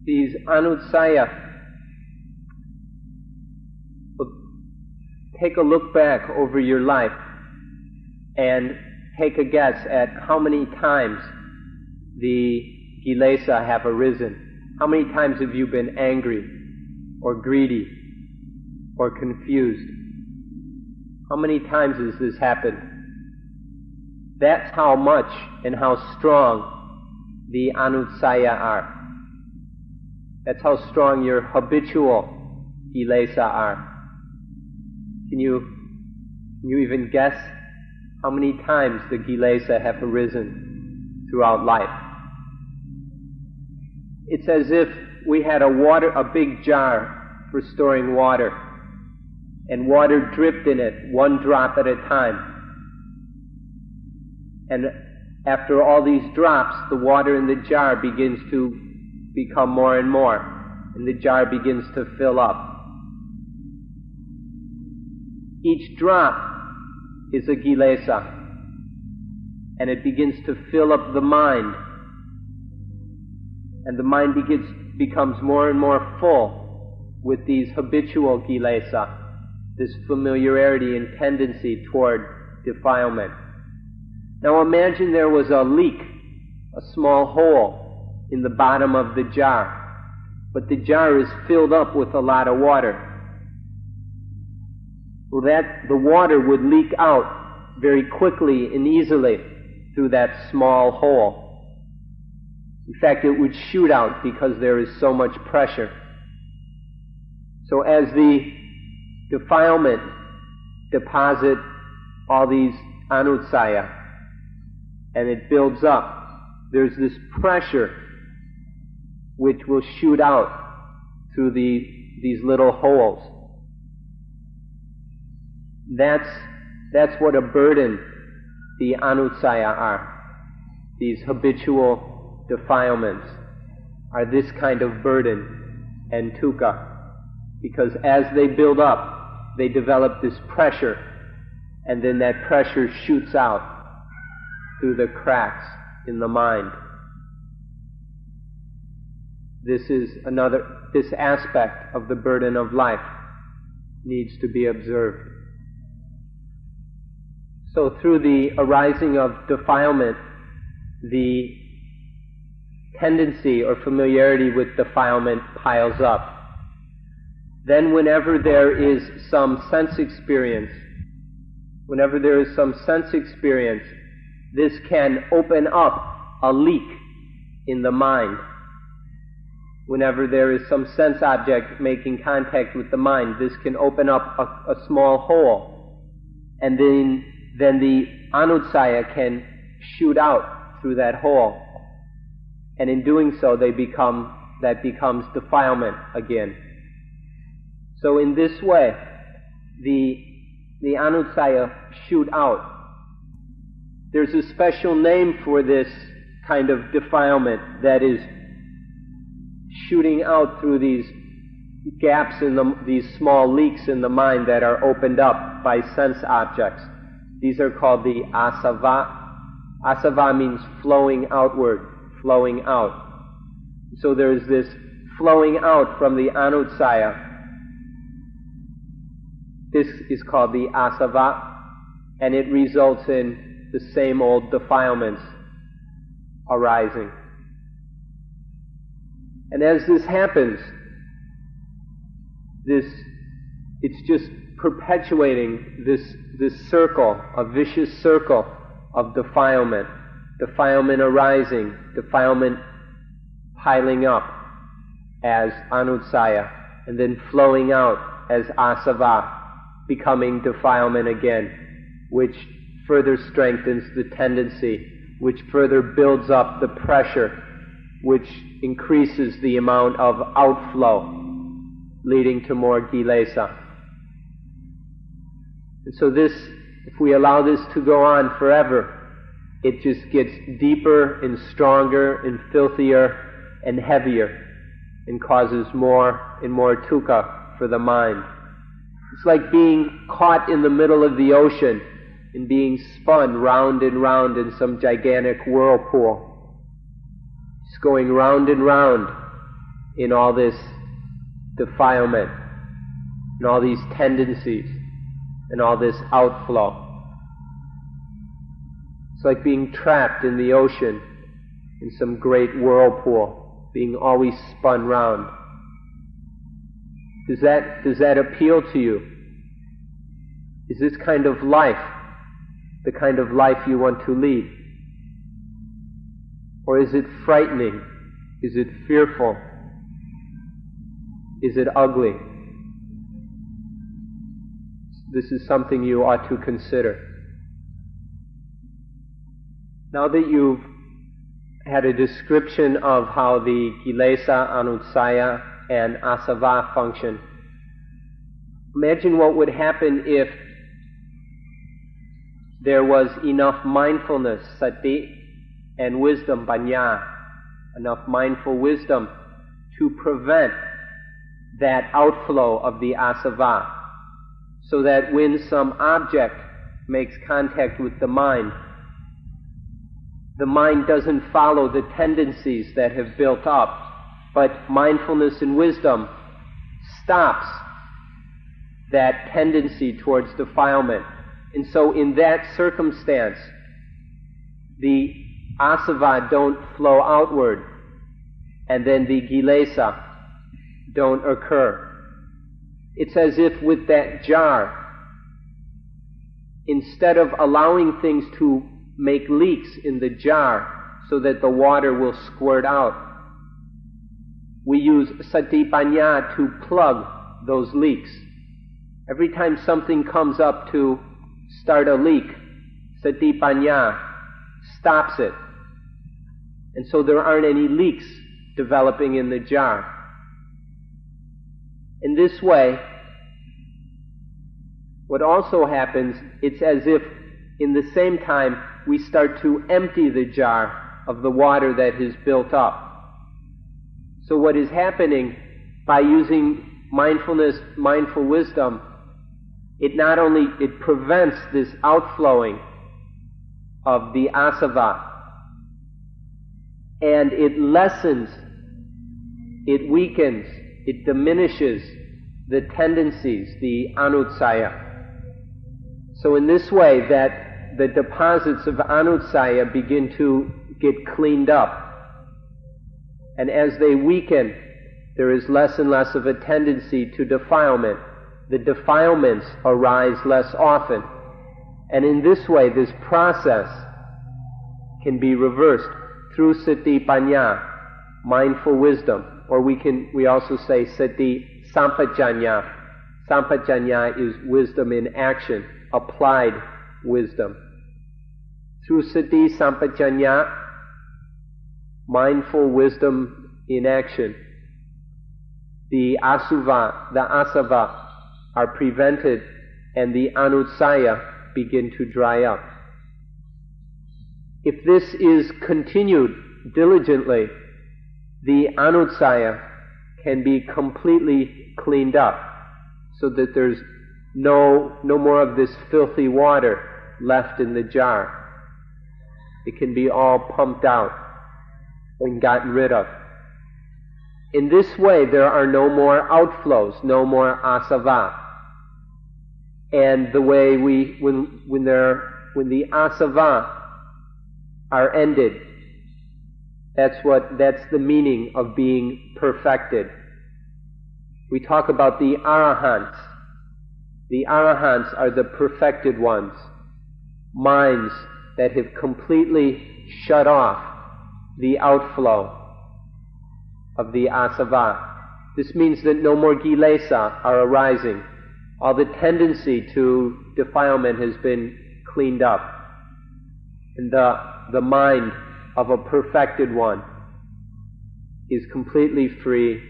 These anutsaya, take a look back over your life and take a guess at how many times the kilesa have arisen. How many times have you been angry or greedy or confused? How many times has this happened? That's how much and how strong the anutsaya are. That's how strong your habitual kilesa are. Can you even guess how many times the kilesa have arisen throughout life? It's as if we had a big jar for storing water, and water dripped in it, one drop at a time. And after all these drops, the water in the jar begins to become more and more, and the jar begins to fill up. Each drop is a kilesa, and it begins to fill up the mind, and the mind becomes more and more full with these habitual kilesa, this familiarity and tendency toward defilement. Now imagine there was a leak, a small hole in the bottom of the jar, but the jar is filled up with a lot of water. Well, the water would leak out very quickly and easily through that small hole. In fact, it would shoot out because there is so much pressure. So as the defilement deposit all these anutsaya, and it builds up, there's this pressure which will shoot out through these little holes. That's what a burden the anutsaya are. These habitual defilements are this kind of burden and dukkha, because as they build up, they develop this pressure, and then that pressure shoots out through the cracks in the mind. This aspect of the burden of life needs to be observed. So through the arising of defilement, the tendency or familiarity with defilement piles up. Then whenever there is some sense experience, this can open up a leak in the mind. Whenever there is some sense object making contact with the mind, this can open up a small hole, and then the anutsaya can shoot out through that hole, and in doing so they become that becomes defilement again. So in this way, the Anussaya shoot out. There's a special name for this kind of defilement that is shooting out through these gaps these small leaks in the mind that are opened up by sense objects. These are called the asava. Asava means flowing outward, flowing out. So there's this flowing out from the Anussaya. This is called the asava, and it results in the same old defilements arising. And as this happens, it's just perpetuating this circle, a vicious circle of defilement. Defilement arising, defilement piling up as anussaya, and then flowing out as asava, becoming defilement again, which further strengthens the tendency, which further builds up the pressure, which increases the amount of outflow, leading to more kilesa. And so this, if we allow this to go on forever, it just gets deeper and stronger and filthier and heavier, and causes more and more dukkha for the mind. It's like being caught in the middle of the ocean and being spun round and round in some gigantic whirlpool. Just going round and round in all this defilement, and all these tendencies, and all this outflow. It's like being trapped in the ocean in some great whirlpool, being always spun round. Does that appeal to you? Is this kind of life the kind of life you want to lead? Or is it frightening? Is it fearful? Is it ugly? This is something you ought to consider. Now that you've had a description of how the kilesa, anussaya, and asava function, imagine what would happen if there was enough mindfulness, sati, and wisdom, panya, enough mindful wisdom to prevent that outflow of the asava, so that when some object makes contact with the mind doesn't follow the tendencies that have built up, but mindfulness and wisdom stops that tendency towards defilement. And so in that circumstance, the asava don't flow outward, and then the kilesa don't occur. It's as if with that jar, instead of allowing things to make leaks in the jar so that the water will squirt out, we use sati panya to plug those leaks. Every time something comes up to start a leak, sati panya stops it. And so there aren't any leaks developing in the jar. In this way, what also happens, it's as if in the same time we start to empty the jar of the water that has built up. So what is happening by using mindfulness, mindful wisdom, it not only, it prevents this outflowing of the asava, and it lessens, it weakens, it diminishes the tendencies, the anussaya. So in this way that the deposits of anussaya begin to get cleaned up. And as they weaken, there is less and less of a tendency to defilement. The defilements arise less often. And in this way, this process can be reversed through sati panya, mindful wisdom, or we also say sati sampajanya. Sampajanya is wisdom in action, applied wisdom. Through sati sampajanya, mindful wisdom in action, the asava are prevented, and the anutsaya begin to dry up. If this is continued diligently, the anutsaya can be completely cleaned up, so that there's no more of this filthy water left in the jar. It can be all pumped out and gotten rid of. In this way, there are no more outflows, no more asava. And the way when the asava are ended, that's the meaning of being perfected. We talk about the arahants. The arahants are the perfected ones, minds that have completely shut off the outflow of the asava. This means that no more kilesa are arising. All the tendency to defilement has been cleaned up. And the mind of a perfected one is completely free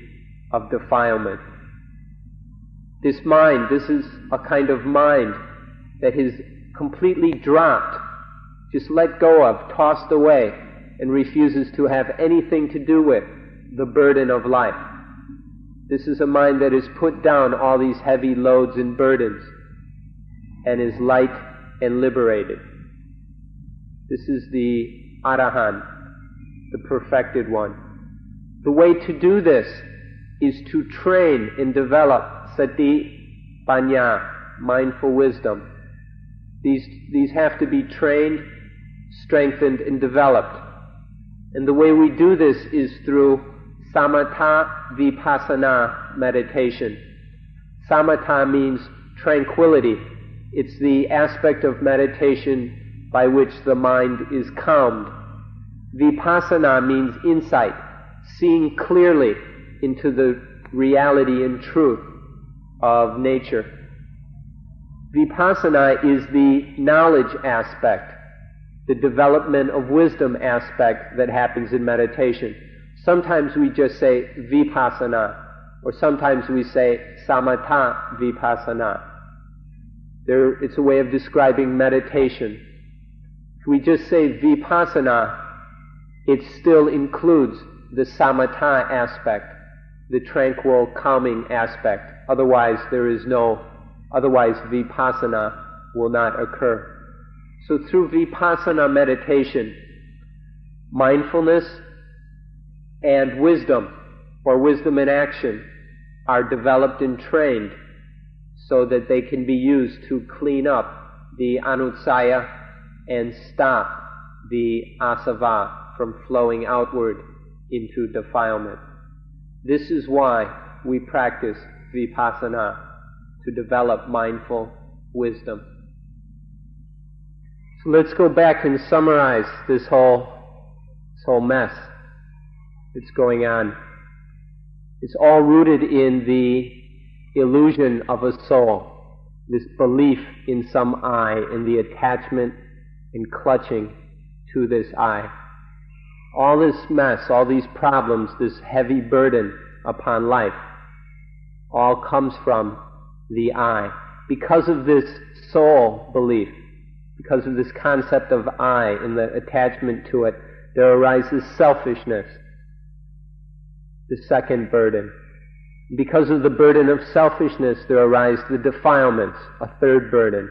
of defilement. This is a kind of mind that is completely dropped, just let go of, tossed away, and refuses to have anything to do with the burden of life. This is a mind that has put down all these heavy loads and burdens and is light and liberated. This is the arahant, the perfected one. The way to do this is to train and develop sati, panya, mindful wisdom. These have to be trained, strengthened, and developed. And the way we do this is through samatha vipassana meditation. Samatha means tranquility. It's the aspect of meditation by which the mind is calmed. Vipassana means insight, seeing clearly into the reality and truth of nature. Vipassana is the knowledge aspect, the development of wisdom aspect that happens in meditation. Sometimes we just say vipassana, or sometimes we say samatha vipassana. It's a way of describing meditation. If we just say vipassana, it still includes the samatha aspect, the tranquil, calming aspect. Otherwise vipassana will not occur. So through vipassana meditation, mindfulness and wisdom, or wisdom in action, are developed and trained so that they can be used to clean up the anutsaya and stop the asava from flowing outward into defilement. This is why we practice vipassana, to develop mindful wisdom. So let's go back and summarize this whole mess that's going on. It's all rooted in the illusion of a soul, this belief in some I, and the attachment and clutching to this I. All this mess, all these problems, this heavy burden upon life, all comes from the I. Because of this soul belief, because of this concept of I and the attachment to it, there arises selfishness, the second burden. Because of the burden of selfishness, there arise the defilements, a third burden.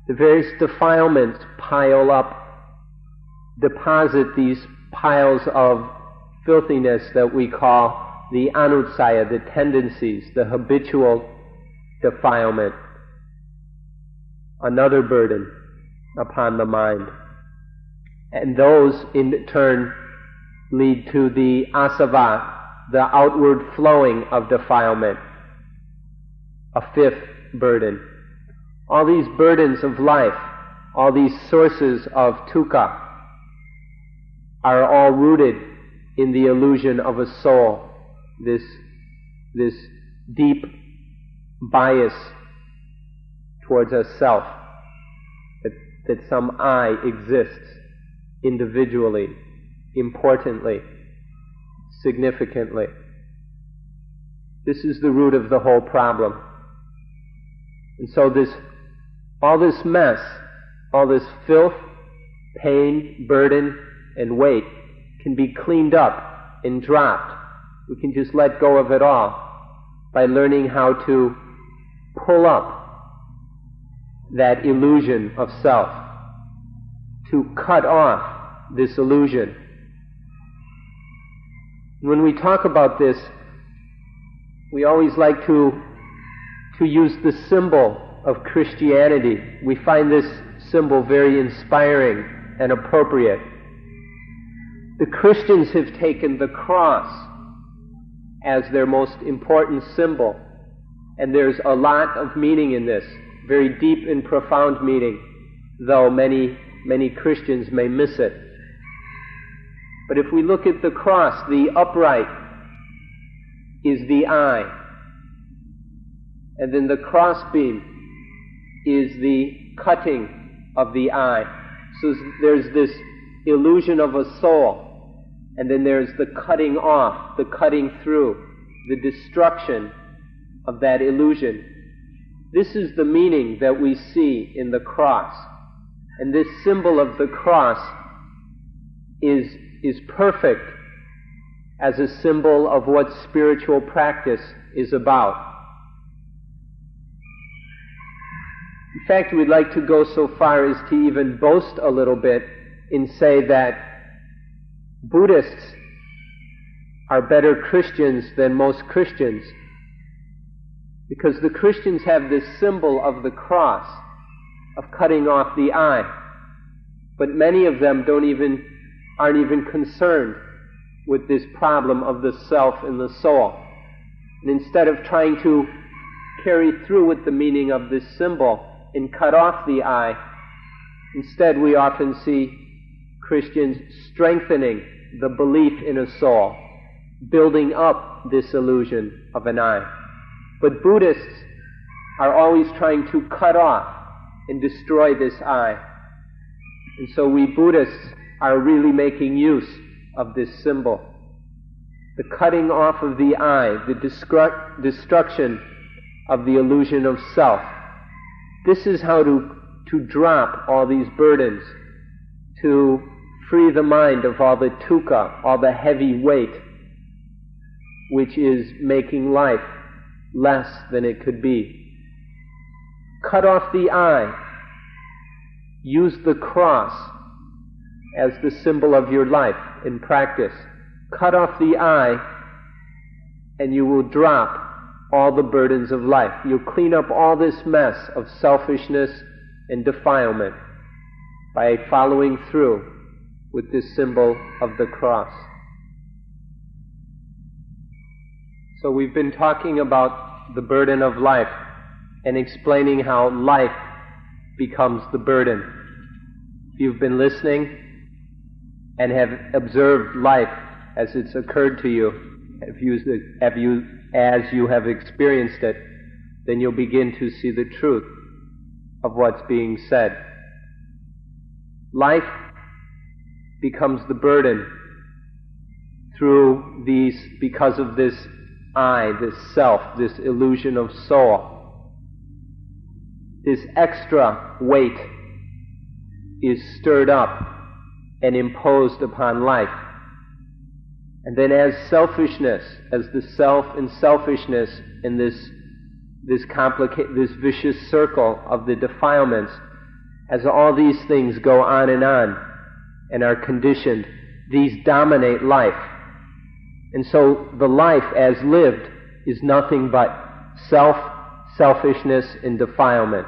The various defilements pile up, deposit these piles of filthiness that we call the anutsaya, the tendencies, the habitual defilement. Another burden upon the mind. And those in turn lead to the asava, the outward flowing of defilement, a fifth burden. All these burdens of life, all these sources of dukkha, are all rooted in the illusion of a soul, this deep bias towards a self, that some I exists individually, importantly, significantly. This is the root of the whole problem. And so all this mess, all this filth, pain, burden, and weight can be cleaned up and dropped. We can just let go of it all by learning how to pull up that illusion of self, to cut off this illusion. When we talk about this, we always like to use the symbol of Christianity. We find this symbol very inspiring and appropriate. The Christians have taken the cross as their most important symbol, and there's a lot of meaning in this, very deep and profound meaning, though many Christians may miss it. But if we look at the cross, the upright is the eye, and then the crossbeam is the cutting of the eye. So there's this illusion of a soul, and then there's the cutting off, the cutting through, the destruction of that illusion. This is the meaning that we see in the cross. And this symbol of the cross is perfect as a symbol of what spiritual practice is about. In fact, we'd like to go so far as to even boast a little bit and say that Buddhists are better Christians than most Christians, because the Christians have this symbol of the cross, of cutting off the eye, but many of them aren't even concerned with this problem of the self and the soul. And instead of trying to carry through with the meaning of this symbol and cut off the eye, instead we often see Christians strengthening the belief in a soul, building up this illusion of an eye. But Buddhists are always trying to cut off and destroy this eye. And so we Buddhists are really making use of this symbol. The cutting off of the eye, the destruction of the illusion of self. This is how to drop all these burdens, to free the mind of all the dukkha, all the heavy weight, which is making life less than it could be. Cut off the eye. Use the cross as the symbol of your life in practice. Cut off the eye, and you will drop all the burdens of life. You'll clean up all this mess of selfishness and defilement by following through with this symbol of the cross. So we've been talking about the burden of life and explaining how life becomes the burden. If you've been listening and have observed life as it's occurred to you, as you have experienced it, then you'll begin to see the truth of what's being said. Life becomes the burden because of this I, this self, this illusion of soul. This extra weight is stirred up and imposed upon life. And then as selfishness, as the self and selfishness in this vicious circle of the defilements, as all these things go on and are conditioned, these dominate life. And so the life as lived is nothing but selfishness, and defilement.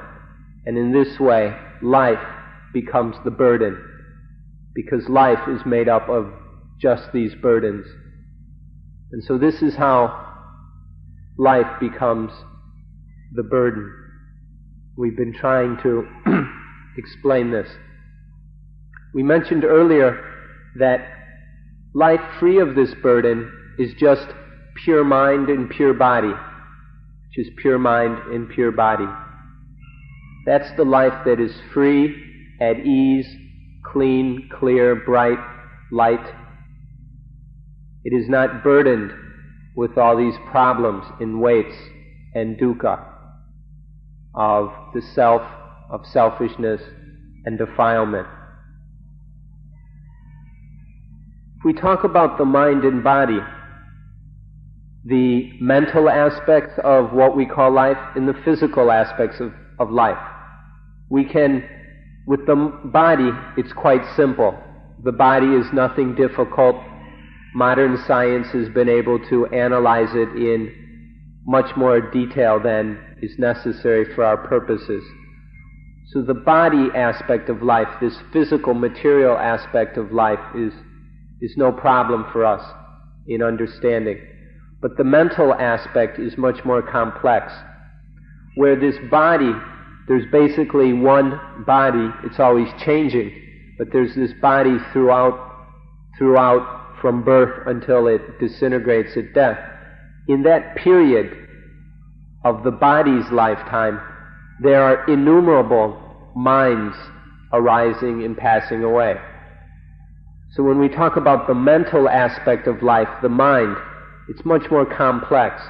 And in this way, life becomes the burden, because life is made up of just these burdens. And so this is how life becomes the burden. We've been trying to explain this. We mentioned earlier that life free of this burden is just pure mind and pure body, which is pure mind and pure body. That's the life that is free, at ease, clean, clear, bright, light. It is not burdened with all these problems in weights and dukkha of the self, of selfishness and defilement. If we talk about the mind and body, the mental aspects of what we call life and the physical aspects of life, we can, with the body, it's quite simple. The body is nothing difficult. Modern science has been able to analyze it in much more detail than is necessary for our purposes. So the body aspect of life, this physical, material aspect of life is no problem for us in understanding. But the mental aspect is much more complex. Where this body, there's basically one body, it's always changing, but there's this body throughout from birth until it disintegrates at death. In that period of the body's lifetime, there are innumerable minds arising and passing away. So when we talk about the mental aspect of life, the mind, it's much more complex.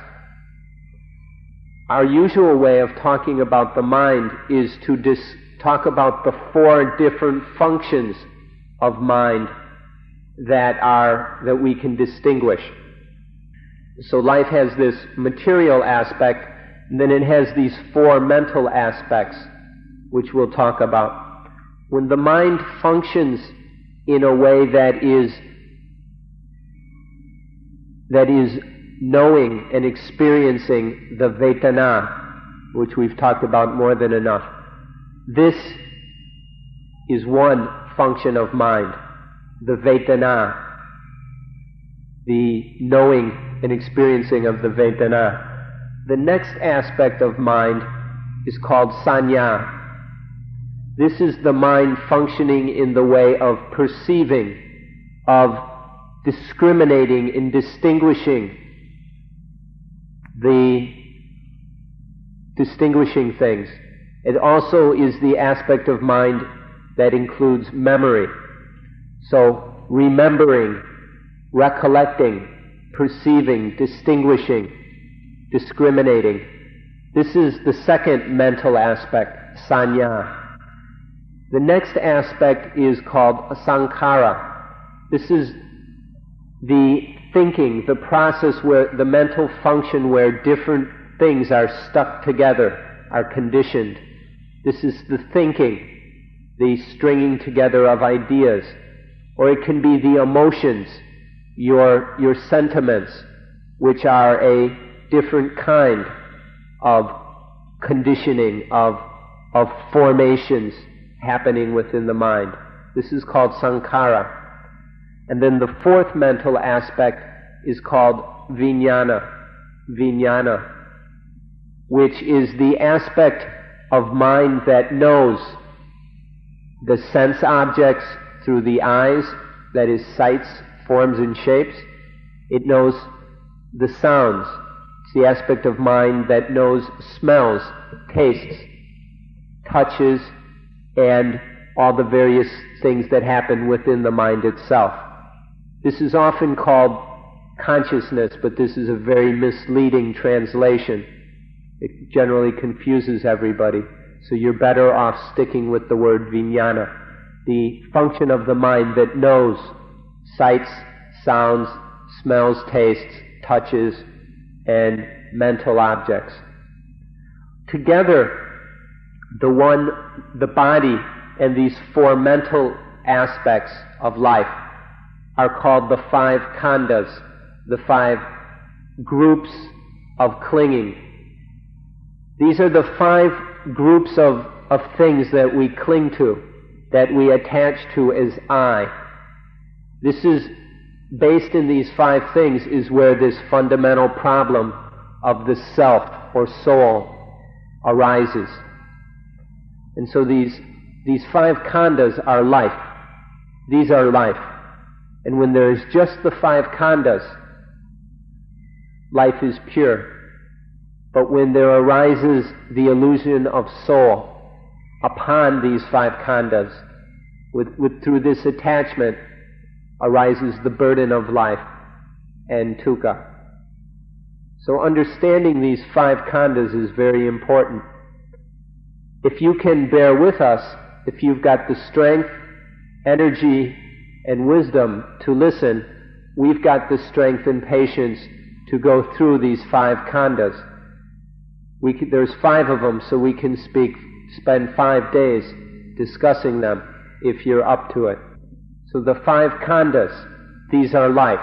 Our usual way of talking about the mind is to talk about the four different functions of mind that we can distinguish. So life has this material aspect, and then it has these four mental aspects, which we'll talk about. When the mind functions in a way that is knowing and experiencing the Vedana, which we've talked about more than enough, this is one function of mind, the Vedana, the knowing and experiencing of the Vedana. The next aspect of mind is called Sanya. This is the mind functioning in the way of perceiving, of discriminating and distinguishing things. It also is the aspect of mind that includes memory. So remembering, recollecting, perceiving, distinguishing, discriminating. This is the second mental aspect, Sanya. The next aspect is called Sankhara. This is the thinking, the process where the mental function where different things are stuck together, are conditioned. This is the thinking, the stringing together of ideas. Or it can be the emotions, your sentiments, which are a different kind of conditioning, of formations happening within the mind. This is called Sankhara. And then the fourth mental aspect is called Vijnana, which is the aspect of mind that knows the sense objects through the eyes, that is sights, forms and shapes. It knows the sounds. It's the aspect of mind that knows smells, tastes, touches, and all the various things that happen within the mind itself. This is often called consciousness, but this is a very misleading translation. It generally confuses everybody, so you're better off sticking with the word vijnana, the function of the mind that knows sights, sounds, smells, tastes, touches, and mental objects. Together, the body and these four mental aspects of life are called the five khandhas, the five groups of clinging. These are the five groups of things that we cling to, that we attach to as I. This is based in these five things is where this fundamental problem of the self or soul arises. And so these five khandhas are life. These are life. And when there is just the five khandhas, life is pure. But when there arises the illusion of soul upon these five khandhas, through this attachment arises the burden of life and dukkha. So understanding these 5 khandas is very important. If you can bear with us, if you've got the strength, energy, and wisdom to listen, we've got the strength and patience to go through these 5 khandas. There's 5 of them, so we can spend 5 days discussing them if you're up to it. So the 5 khandas, these are life.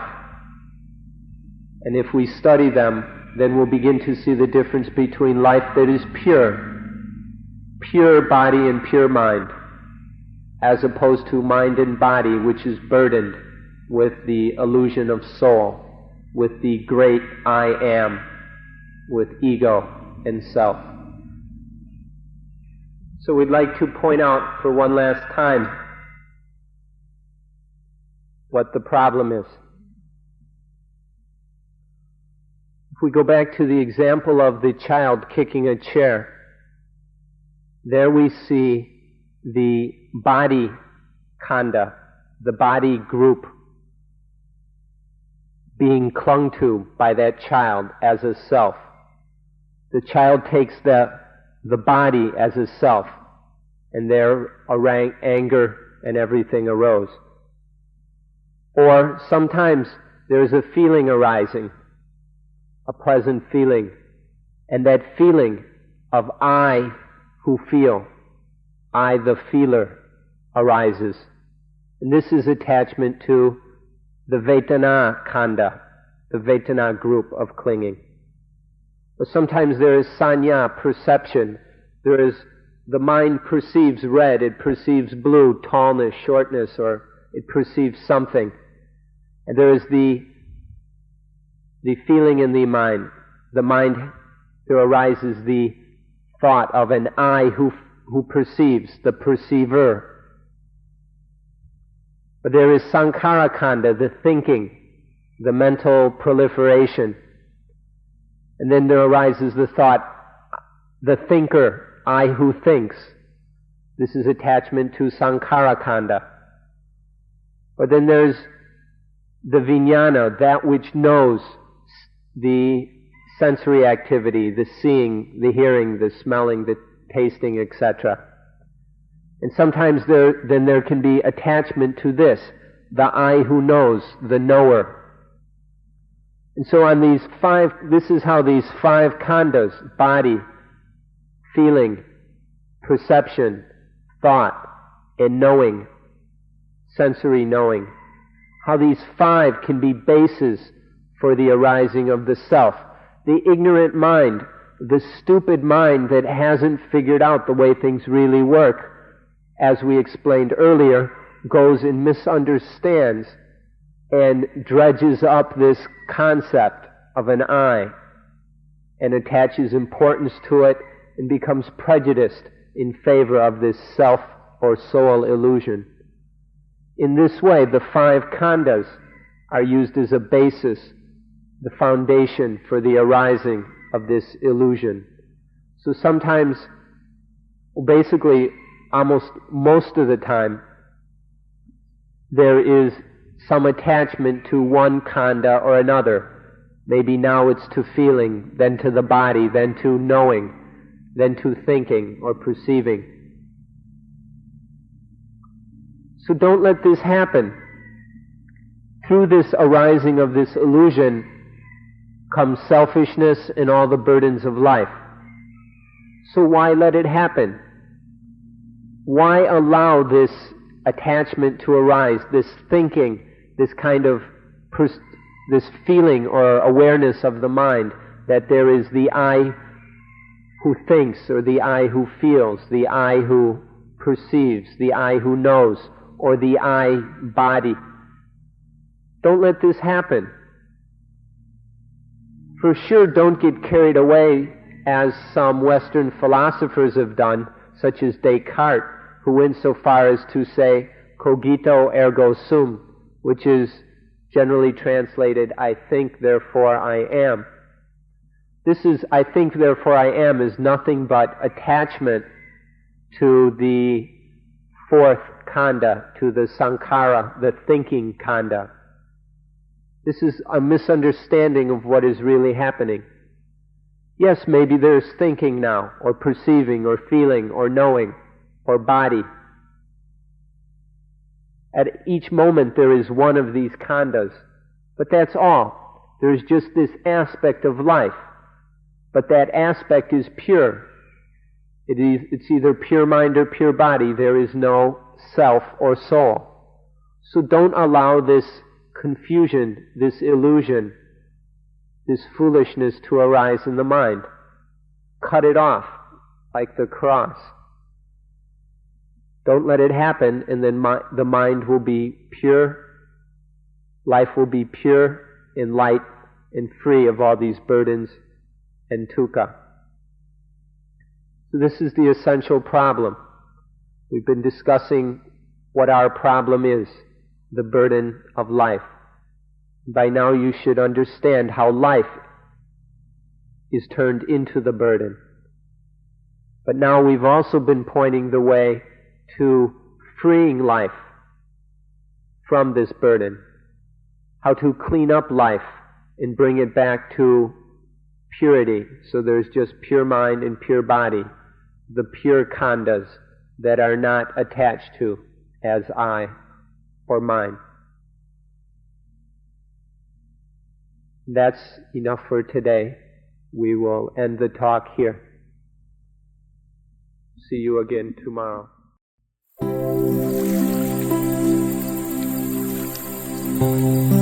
And if we study them, then we'll begin to see the difference between life that is pure body and pure mind, as opposed to mind and body, which is burdened with the illusion of soul, with the great I am, with ego and self. So we'd like to point out for one last time what the problem is. If we go back to the example of the child kicking a chair, there we see the body khanda, the body group, being clung to by that child as a self. The child takes the body as a self, and there anger and everything arose. Or sometimes there's a feeling arising, a pleasant feeling, and that feeling of I who feel, I the feeler, arises. And this is attachment to the Vedana khanda, the Vedana group of clinging. Or sometimes there is sanya, perception. There is, the mind perceives red, it perceives blue, tallness, shortness, or it perceives something. And there is the feeling in the mind. The mind, there arises the thought of an I who perceives, the perceiver. But there is sankhara khanda, the thinking, the mental proliferation. And then there arises the thought, the thinker, I who thinks. This is attachment to sankhara khanda. Or then there's the vijnana, that which knows, the sensory activity, the seeing, the hearing, the smelling, the tasting, etc. And sometimes there can be attachment to this, the I who knows, the knower. And so on these 5, this is how these 5 khandas, body, feeling, perception, thought, and knowing, sensory knowing, how these 5 can be bases for the arising of the self. The ignorant mind, the stupid mind that hasn't figured out the way things really work, as we explained earlier, goes and misunderstands and dredges up this concept of an I and attaches importance to it and becomes prejudiced in favor of this self or soul illusion. In this way, the 5 khandas are used as a basis, the foundation for the arising of this illusion. So sometimes, basically, almost most of the time, there is some attachment to one khanda or another. Maybe now it's to feeling, then to the body, then to knowing, then to thinking or perceiving. So don't let this happen. Through this arising of this illusion comes selfishness and all the burdens of life. So why let it happen? Why allow this attachment to arise, this thinking, this kind of this feeling or awareness of the mind that there is the I who thinks, or the I who feels, the I who perceives, the I who knows, or the I body. Don't let this happen. For sure, don't get carried away as some Western philosophers have done, such as Descartes, who went so far as to say, cogito ergo sum, which is generally translated, I think, therefore I am. This is, I think, therefore I am, is nothing but attachment to the 4th khanda, to the sankhara, the thinking khanda. This is a misunderstanding of what is really happening. Yes, maybe there's thinking now, or perceiving, or feeling, or knowing, or body. At each moment there is one of these khandas, but that's all. There's just this aspect of life, but that aspect is pure. It's either pure mind or pure body. There is no self or soul. So don't allow this confusion, this illusion, this foolishness to arise in the mind. Cut it off like the cross. Don't let it happen, and then the mind will be pure, life will be pure and light and free of all these burdens and dukkha. So this is the essential problem. We've been discussing what our problem is, the burden of life. By now you should understand how life is turned into the burden. But now we've also been pointing the way to freeing life from this burden, how to clean up life and bring it back to purity, so there's just pure mind and pure body, the pure khandas that are not attached to as I or mine. That's enough for today. We will end the talk here. See you again tomorrow.
Thank you.